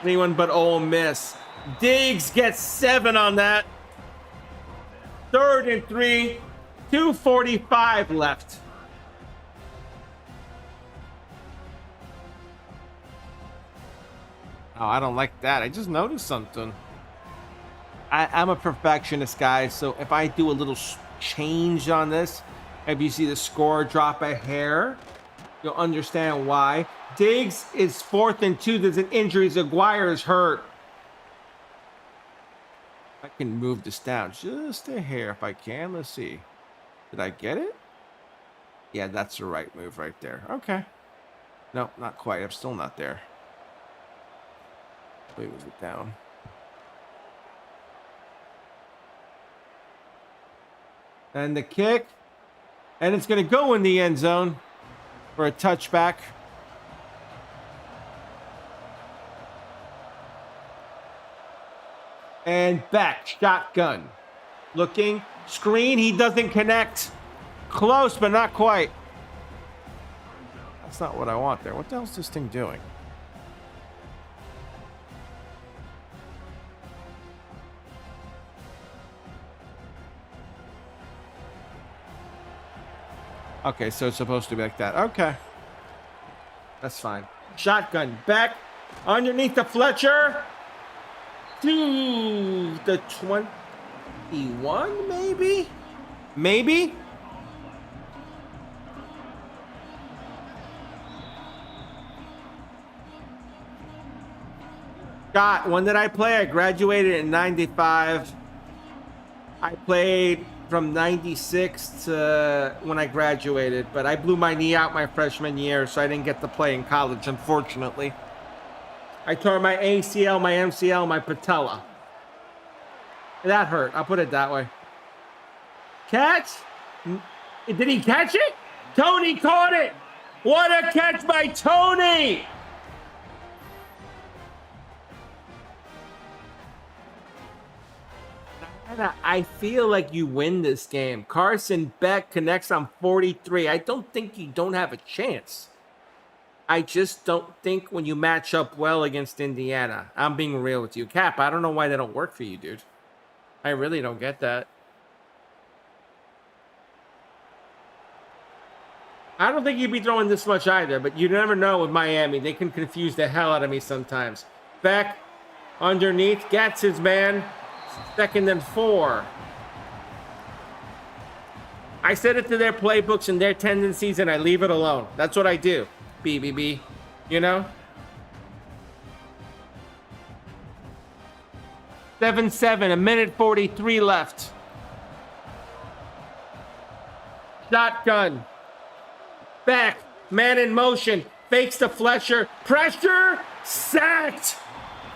Anyone but Ole Miss. Diggs gets 7 on that. 3rd and 3. 2:45 left. Oh, I don't like that. I just noticed something. I'm a perfectionist, guys. So if I do a little change on this, if you see the score drop a hair, you'll understand why. Diggs is 4th and 2. There's an injury. Aguirre is hurt. I can move this down just a hair if I can. Let's see. Did I get it? Yeah, that's the right move right there. Okay. No, not quite. I'm still not there. Wait, was it down? And the kick. And it's going to go in the end zone for a touchback. And back, shotgun. Looking, screen, he doesn't connect. Close, but not quite. That's not what I want there. What the hell's this thing doing? Okay, so it's supposed to be like that. Okay. That's fine. Shotgun, back, underneath the Fletcher. To the 21, maybe? Maybe? Scott, when did I play? I graduated in 95. I played from 96 to when I graduated, but I blew my knee out my freshman year, so I didn't get to play in college, unfortunately. I tore my ACL, my MCL, my patella. That hurt. I'll put it that way. Catch? Did he catch it? Tony caught it. What a catch by Tony! I feel like you win this game. Carson Beck connects on 43. I don't think you don't have a chance. I just don't think when you match up well against Indiana. I'm being real with you. Cap, I don't know why they don't work for you, dude. I really don't get that. I don't think you'd be throwing this much either, but you never know with Miami. They can confuse the hell out of me sometimes. Beck, underneath, gets his man. 2nd and 4. I set it to their playbooks and their tendencies, and I leave it alone. That's what I do. BBB, you know? 7-7, 1:43 left. Shotgun. Back, man in motion. Fakes to Fletcher. Pressure, sacked.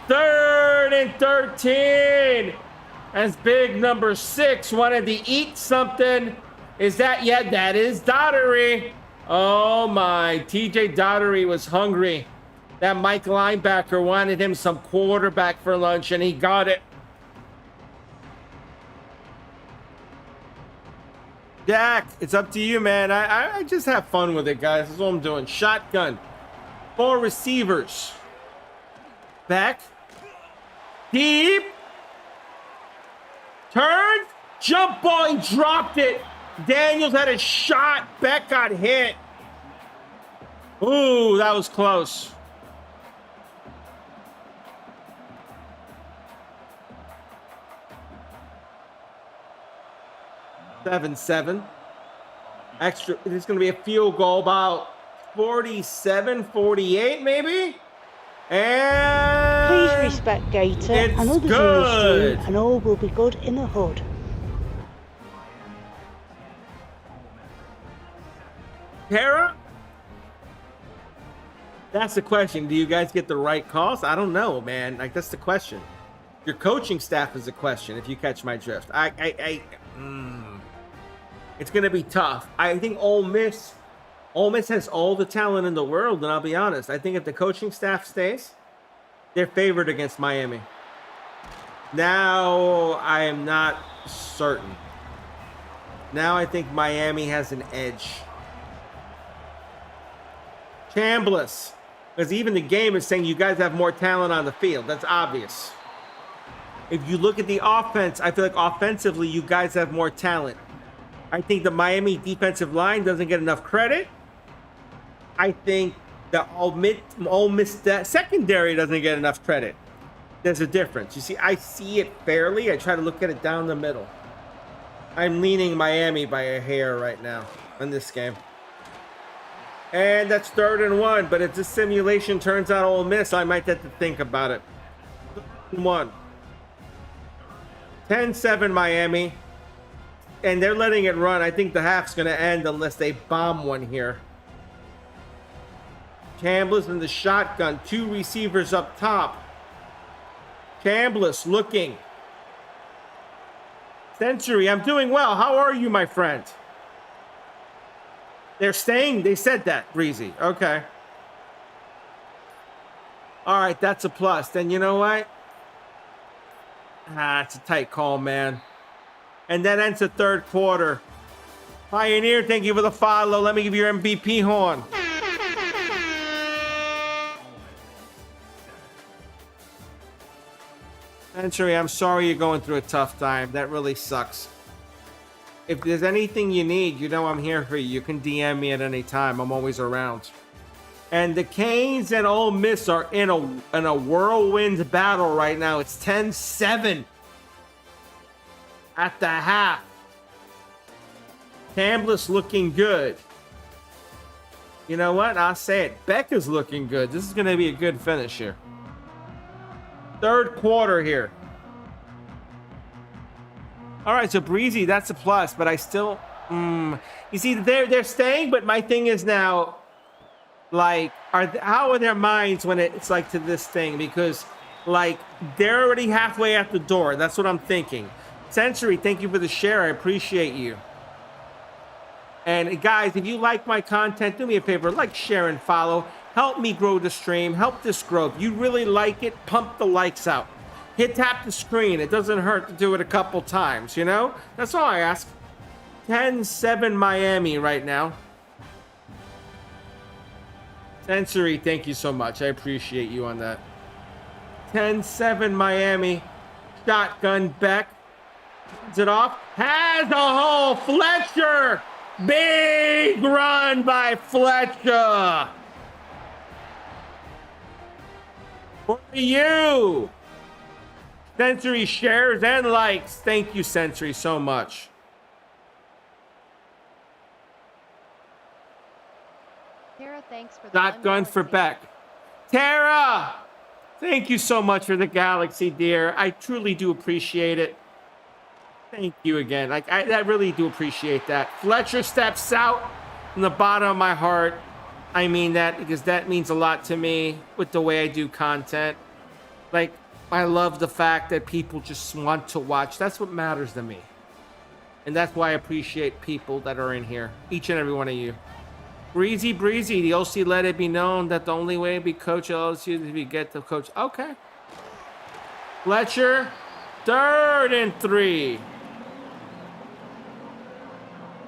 3rd and 13. As big number 6 wanted to eat something. Is that yet? That is Daughtery. Oh my, TJ Daughtery was hungry. That Mike linebacker wanted him some quarterback for lunch, and he got it. Jack, it's up to you, man. I just have fun with it, guys. That's what I'm doing. Shotgun. 4 receivers. Back. Deep. Turns. Jump ball. He dropped it. Daniels had a shot. Beck got hit. Ooh, that was close. 7-7. Extra, it's going to be a field goal about 47-48 maybe. And Please respect Gator it's and others good. in the stream, and all will be good in the hood. Tara? That's the question. Do you guys get the right calls? I don't know, man. Like, that's the question. Your coaching staff is the question, if you catch my drift. It's going to be tough. I think Ole Miss has all the talent in the world, and I'll be honest. I think if the coaching staff stays, they're favored against Miami. Now, I am not certain. Now, I think Miami has an edge. Chambliss. Because even the game is saying you guys have more talent on the field. That's obvious. If you look at the offense, I feel like offensively, you guys have more talent. I think the Miami defensive line doesn't get enough credit. I think the Ole Miss secondary doesn't get enough credit. There's a difference. You see, I see it fairly. I try to look at it down the middle. I'm leaning Miami by a hair right now in this game. And that's 3rd and 1. But if this simulation turns out Ole Miss, I might have to think about it. 3rd and 1. 10-7 Miami. And they're letting it run. I think the half's going to end unless they bomb one here. Chambliss in the shotgun. 2 receivers up top. Chambliss looking. Century, I'm doing well. How are you, my friend? They're staying? They said that, Breezy. Okay. All right, that's a plus. Then you know what? It's a tight call, man. And that ends the 3rd quarter. Pioneer, thank you for the follow. Let me give you your MVP horn. Century, I'm sorry you're going through a tough time. That really sucks. If there's anything you need, you know I'm here for you. You can DM me at any time. I'm always around. And the Canes and Ole Miss are in a whirlwind battle right now. It's 10-7 at the half. Chambliss looking good. You know what? I'll say it. Becca's looking good. This is going to be a good finish here. 3rd quarter here. All right, so Breezy, that's a plus, but I still, you see, they're staying, but my thing is now, like, how are their minds when it's like to this thing? Because, like, they're already halfway out the door. That's what I'm thinking. Century, thank you for the share. I appreciate you. And guys, if you like my content, do me a favor, like, share, and follow. Help me grow the stream. Help this grow. If you really like it, pump the likes out. Tap the screen. It doesn't hurt to do it a couple times, you know? That's all I ask. 10-7 Miami right now. Sensory, thank you so much. I appreciate you on that. 10-7 Miami. Shotgun Beck. Hands it off. Has a hole. Fletcher. Big run by Fletcher. For you. Sensory shares and likes. Thank you, Sensory, so much. Tara, thanks for the Shotgun for Beck. Tara! Thank you so much for the galaxy, dear. I truly do appreciate it. Thank you again. I really do appreciate that. Fletcher steps out from the bottom of my heart. I mean that because that means a lot to me with the way I do content. Like, I love the fact that people just want to watch. That's what matters to me. And that's why I appreciate people that are in here. Each and every one of you. Breezy, the OC let it be known that the only way we coach LSU is if we get to coach. Okay. Fletcher, 3rd and 3.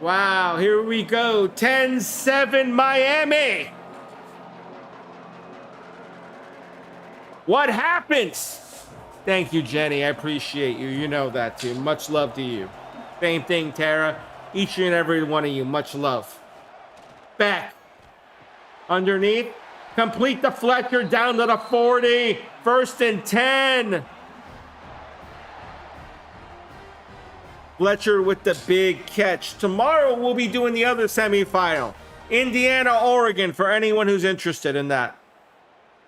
Wow, here we go. 10-7 Miami. What happens? Thank you, Jenny. I appreciate you. You know that, too. Much love to you. Same thing, Tara. Each and every one of you. Much love. Back. Underneath. Complete the Fletcher down to the 40. 1st and 10. Fletcher with the big catch. Tomorrow we'll be doing the other semifinal. Indiana, Oregon, for anyone who's interested in that.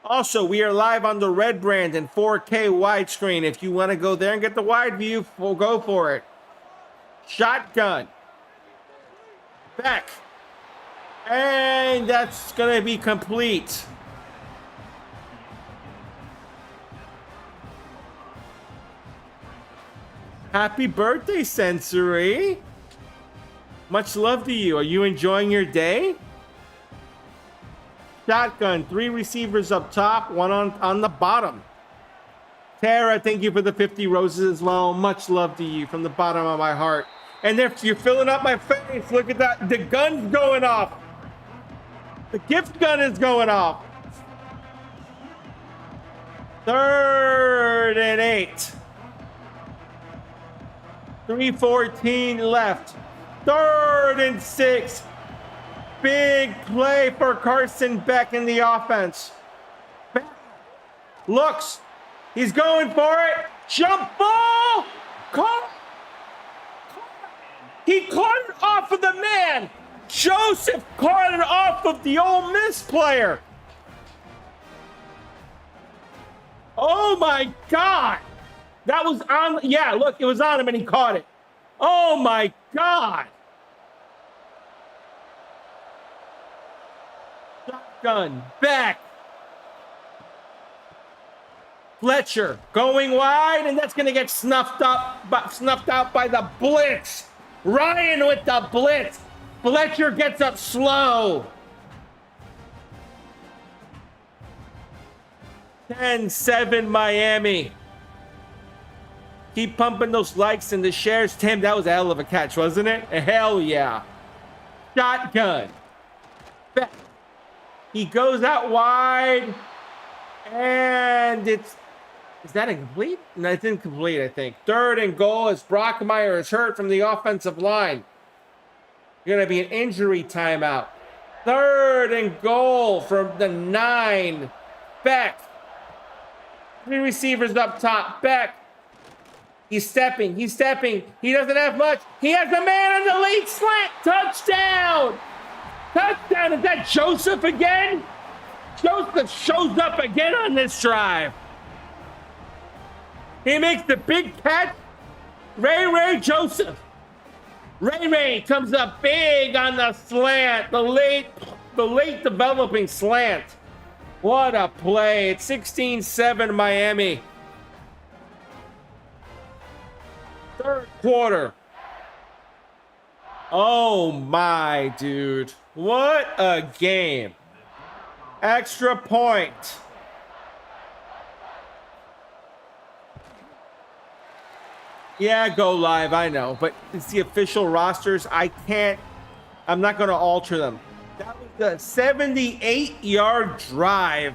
Also, we are live on the Red Brand in 4K widescreen. If you want to go there and get the wide view, we'll go for it. Shotgun. Back. And that's going to be complete. Happy birthday, Sensory. Much love to you. Are you enjoying your day? Shotgun, 3 receivers up top, 1 on the bottom. Tara, thank you for the 50 roses as well. Much love to you from the bottom of my heart. And if you're filling up my face, look at that. The gun's going off. The gift gun is going off. 3rd and 8. 3:14 left. 3rd and 6. Big play for Carson Beck in the offense. Beck looks. He's going for it. Jump ball. He caught it off of the man. Joseph caught it off of the Ole Miss player. Oh my God. That was on. Yeah, look, it was on him and he caught it. Oh my God. Shotgun, back. Fletcher going wide, and that's going to get snuffed out by the blitz. Ryan with the blitz. Fletcher gets up slow. 10-7 Miami. Keep pumping those likes and the shares. Tim, that was a hell of a catch, wasn't it? Hell yeah. Shotgun. Back. He goes out wide. And it's... Is that incomplete? No, it's incomplete, I think. 3rd and goal as Brockmeyer is hurt from the offensive line. Going to be an injury timeout. 3rd and goal from the 9. Beck. 3 receivers up top. Beck. He's stepping. He doesn't have much. He has a man on the late slant. Touchdown. Touchdown. Is that Joseph again? Joseph shows up again on this drive. He makes the big catch. Ray Joseph. Ray comes up big on the slant. The late developing slant. What a play. It's 16-7 Miami. 3rd quarter. Oh my dude. What a game. Extra point. Yeah, go live, I know, but it's the official rosters. I'm not going to alter them. That was the 78-yard drive.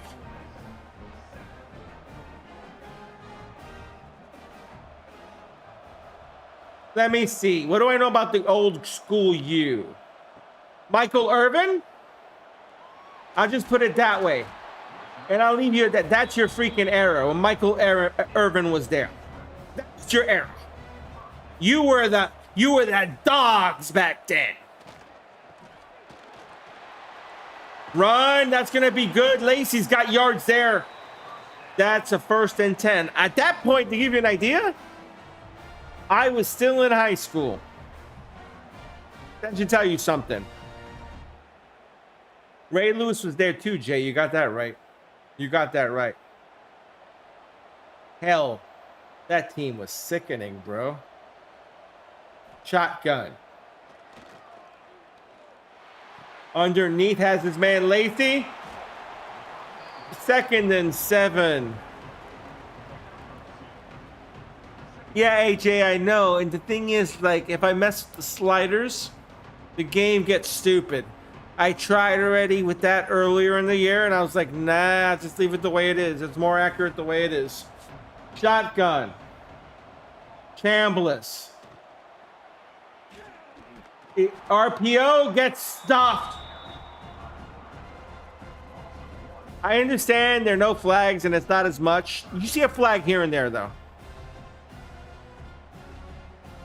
Let me see. What do I know about the old school you? Michael Irvin? I'll just put it that way. And I'll leave you at that. That's your freaking era when Michael Irvin was there. That's your era. You were the dogs back then. Run, that's going to be good. Lacey's got yards there. That's a 1st and 10. At that point, to give you an idea, I was still in high school. That should tell you something. Ray Lewis was there too, Jay. You got that right. You got that right. Hell, that team was sickening, bro. Shotgun. Underneath has his man Lacey. 2nd and 7. Yeah, AJ, I know. And the thing is, like, if I mess with the sliders, the game gets stupid. I tried already with that earlier in the year, and I was like, nah, just leave it the way it is. It's more accurate the way it is. Shotgun. Chambliss. RPO gets stuffed. I understand there are no flags, and it's not as much. You see a flag here and there, though.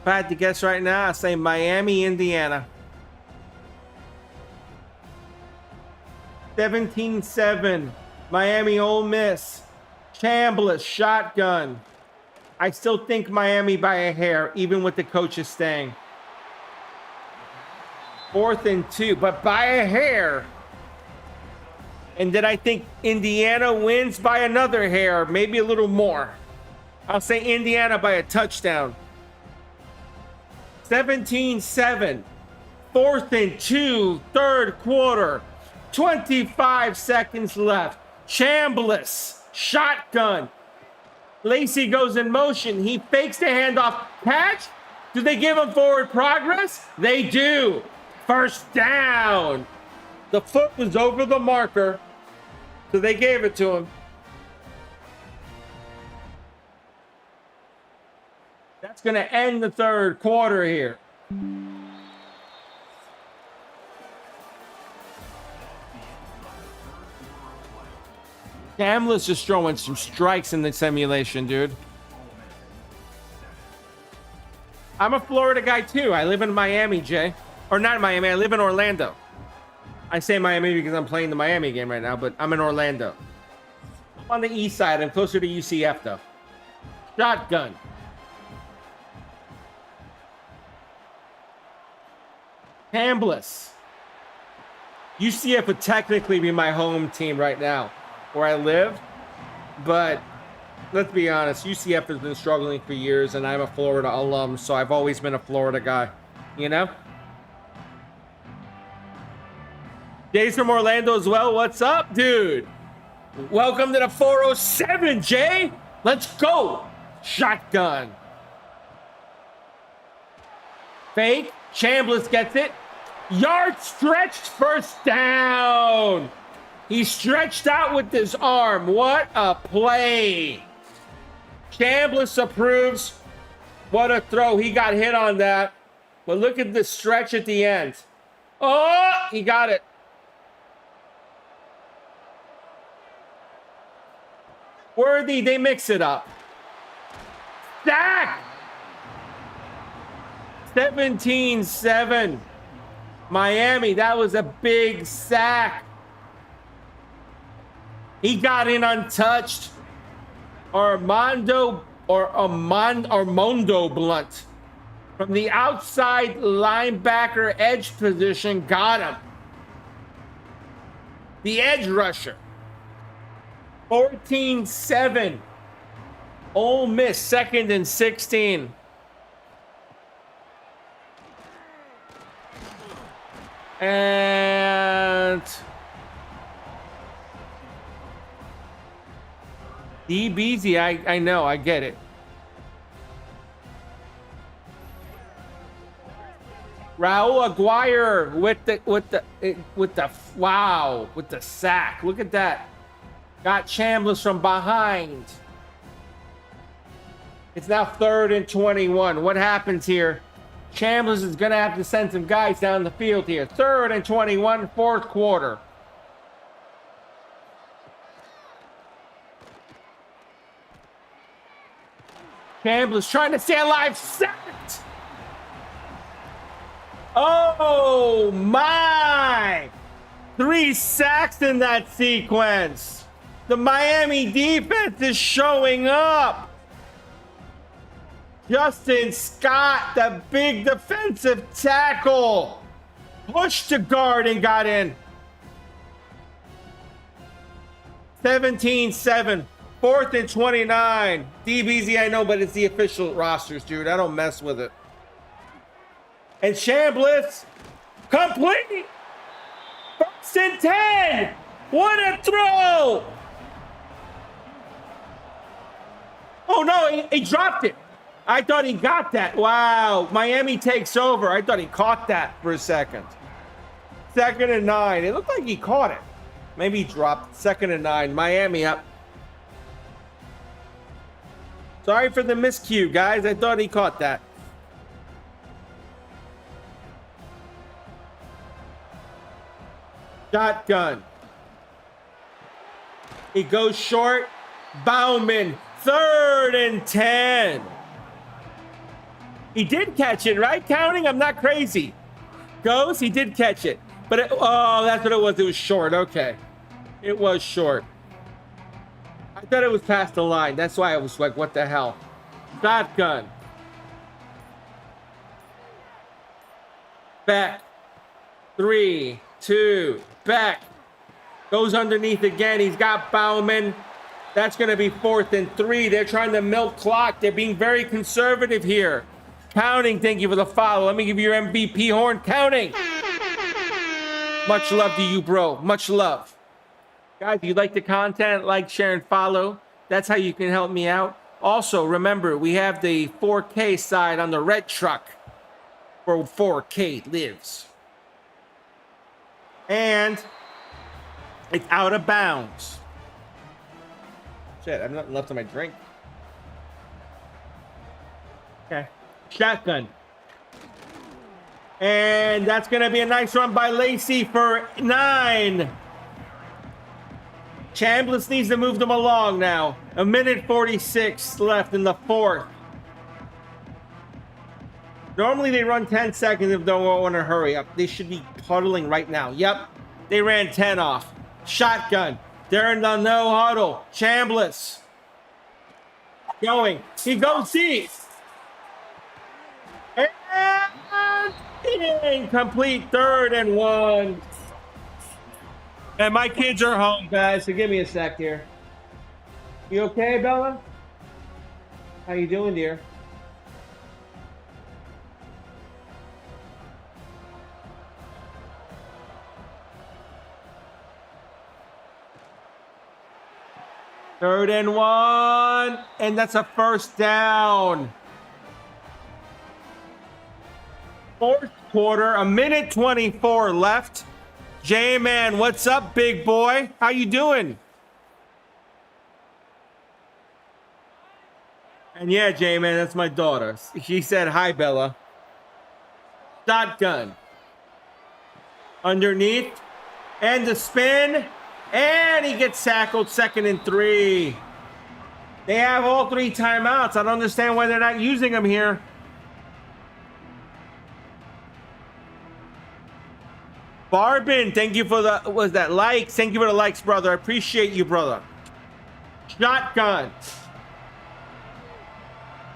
If I had to guess right now, I say Miami, Indiana. 17-7. Miami, Ole Miss. Chambliss, shotgun. I still think Miami by a hair, even with the coaches staying. 4th and 2, but by a hair. And then I think Indiana wins by another hair, maybe a little more. I'll say Indiana by a touchdown. 17-7. 4th and 2, third quarter. 25 seconds left. Chambliss, shotgun. Lacey goes in motion. He fakes the handoff. Catch? Do they give him forward progress? They do. First down. The foot was over the marker, so they gave it to him. That's going to end the third quarter here. Chambliss is throwing some strikes in the simulation, dude. I'm a Florida guy too. I live in Miami, Jay. Or not Miami, I live in Orlando. I say Miami because I'm playing the Miami game right now, but I'm in Orlando. I'm on the east side. I'm closer to UCF though. Shotgun. Chambliss. UCF would technically be my home team right now, where I live, but let's be honest, UCF has been struggling for years, and I'm a Florida alum, so I've always been a Florida guy, you know? Jay's from Orlando as well. What's up, dude? Welcome to the 407, Jay. Let's go. Shotgun. Fake. Chambliss gets it. Yard stretched, first down. He stretched out with his arm. What a play. Chambliss approves. What a throw. He got hit on that. But look at the stretch at the end. Oh, he got it. Worthy, they mix it up. Sack! 17-7. Miami, that was a big sack. He got in untouched. Armando Blunt from the outside linebacker edge position got him. The edge rusher. 14-7. Ole Miss, 2nd and 16. And DBZ, I know, I get it. Raul Aguirre with the sack. Look at that. Got Chambliss from behind. It's now 3rd and 21. What happens here? Chambliss is going to have to send some guys down the field here. 3rd and 21, 4th quarter. Chambliss trying to stay alive. Sacked. Oh, my. 3 sacks in that sequence. The Miami defense is showing up. Justin Scott, the big defensive tackle, pushed the guard and got in. 17-7, 4th and 29. DBZ, I know, but it's the official rosters, dude. I don't mess with it. And Chambliss, complete. 1st and 10. What a throw. Oh, no, he dropped it. I thought he got that. Wow. Miami takes over. I thought he caught that for a second. 2nd and 9. It looked like he caught it. Maybe he dropped. 2nd and 9. Miami up. Sorry for the miscue, guys. I thought he caught that. Shotgun. He goes short. Bauman. 3rd and 10. He did catch it, right? Counting? I'm not crazy. Goes, he did catch it. But, oh, that's what it was. It was short. Okay. It was short. I thought it was past the line. That's why I was like, what the hell? Shotgun. Back. 3, 2, back. Goes underneath again. He's got Bauman. That's going to be 4th and 3. They're trying to milk clock. They're being very conservative here. Counting, thank you for the follow. Let me give you your MVP horn. Counting. Much love to you, bro. Much love. Guys, if you like the content, like, share, and follow. That's how you can help me out. Also, remember, we have the 4K side on the red truck for 4K lives. And it's out of bounds. Shit, I have nothing left of my drink. Okay. Shotgun. And that's going to be a nice run by Lacey for 9. Chambliss needs to move them along now. 1:46 left in the 4th. Normally they run 10 seconds if they don't want to hurry up. They should be puddling right now. Yep, they ran 10 off. Shotgun. They're in the no huddle. Chambliss. Going. He goes deep. And incomplete. 3rd and 1. And my kids are home, guys, so give me a sec here. You okay, Bella? How you doing, dear? Third and 1, and that's a first down. 4th quarter, 1:24 left. J-Man, what's up, big boy? How you doing? And yeah, J-Man, that's my daughter. She said, hi, Bella. Shotgun. Underneath. And the spin. And he gets tackled. 2nd and 3. They have all 3 timeouts. I don't understand why they're not using them here. Barbin, thank you for the, was that likes? Thank you for the likes, brother. I appreciate you, brother. Shotgun.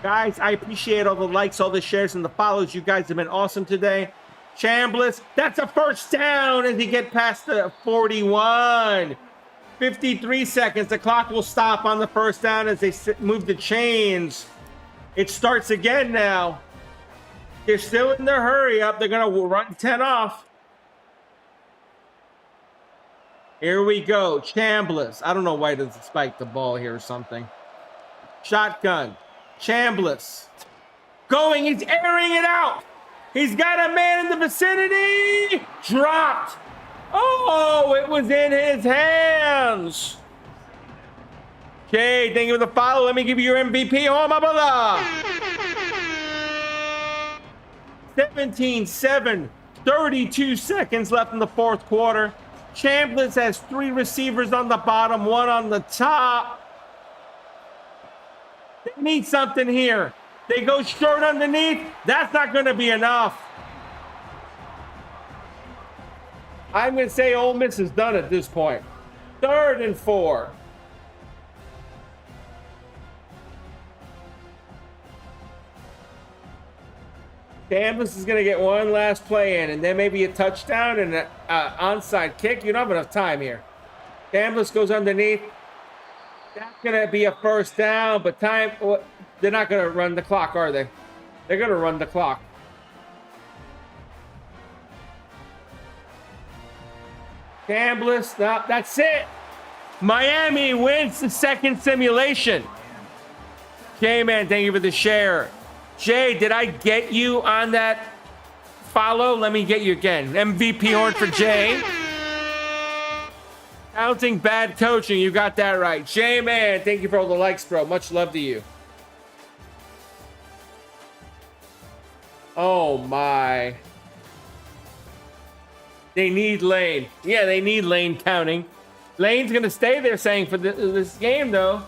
Guys, I appreciate all the likes, all the shares, and the follows. You guys have been awesome today. Chambliss, that's a first down as he get past the 41. 53 seconds. The clock will stop on the first down as they move the chains. It starts again now. They're still in their hurry up. They're going to run 10 off. Here we go. Chambliss. I don't know why it doesn't spike the ball here or something. Shotgun. Chambliss. Going. He's airing it out. He's got a man in the vicinity. Dropped. Oh, it was in his hands. Okay, thank you for the follow. Let me give you your MVP. Oh, my brother. 17-7. 32 seconds left in the 4th quarter. Chambliss has 3 receivers on the bottom, 1 on the top. They need something here. They go short underneath. That's not going to be enough. I'm going to say Ole Miss is done at this point. 3rd and 4. Chambliss is going to get one last play in, and then maybe a touchdown and an onside kick. You don't have enough time here. Chambliss goes underneath. That's going to be a first down, but time... They're not going to run the clock, are they? They're going to run the clock. Chambliss, no, that's it. Miami wins the 2nd simulation. J-Man, thank you for the share. Jay, did I get you on that follow? Let me get you again. MVP horn for Jay. Counting bad coaching, you got that right. J-Man, thank you for all the likes, bro. Much love to you. Oh, my. They need Lane. Yeah, they need Lane counting. Lane's going to stay there saying for this game, though.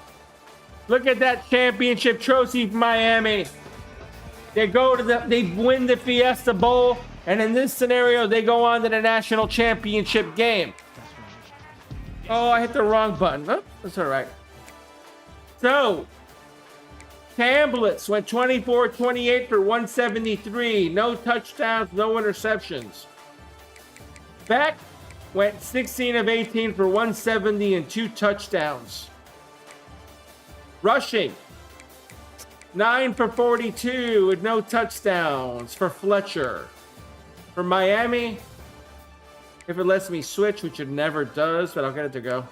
Look at that championship trophy for Miami. They win the Fiesta Bowl, and in this scenario, they go on to the national championship game. Oh, I hit the wrong button. Oh, that's all right. So, Camblitz went 24-28 for 173. No touchdowns, no interceptions. Beck went 16 of 18 for 170 and 2 touchdowns. Rushing, 9 for 42 with no touchdowns for Fletcher. For Miami, if it lets me switch, which it never does, but I'll get it to go.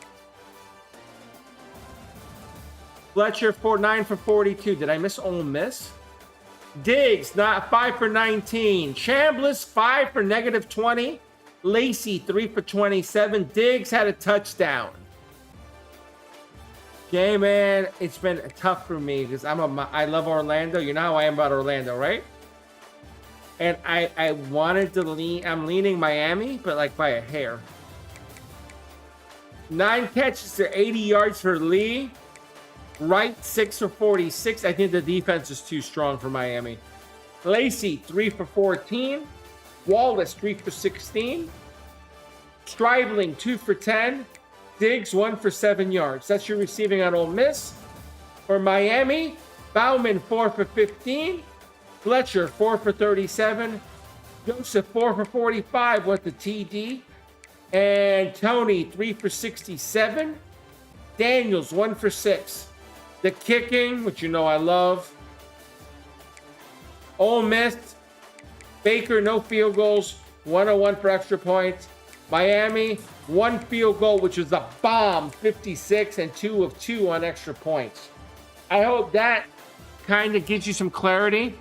Fletcher, 9 for 42. Did I miss Ole Miss? Diggs, not 5 for 19. Chambliss, 5 for -20. Lacey, 3 for 27. Diggs had a touchdown. Okay, man, it's been tough for me because I love Orlando. You know how I am about Orlando, right? And I wanted to I'm leaning Miami, but like by a hair. 9 catches to 80 yards for Lee. Wright, 6 for 46. I think the defense is too strong for Miami. Lacey, 3 for 14. Wallace, 3 for 16. Stribling, 2 for 10. Diggs, 1 for 7 yards. That's your receiving on Ole Miss. For Miami, Bauman, 4 for 15. Fletcher, 4 for 37. Joseph, 4 for 45 with the TD. And Tony, 3 for 67. Daniels, 1 for 6. The kicking, which you know I love. Ole Miss, Baker, no field goals, 101 for extra points. Miami, 1 field goal, which was a bomb, 56, and 2 of 2 on extra points. I hope that kind of gives you some clarity.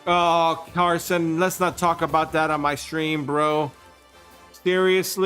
Oh, Carson, let's not talk about that on my stream, bro. Seriously?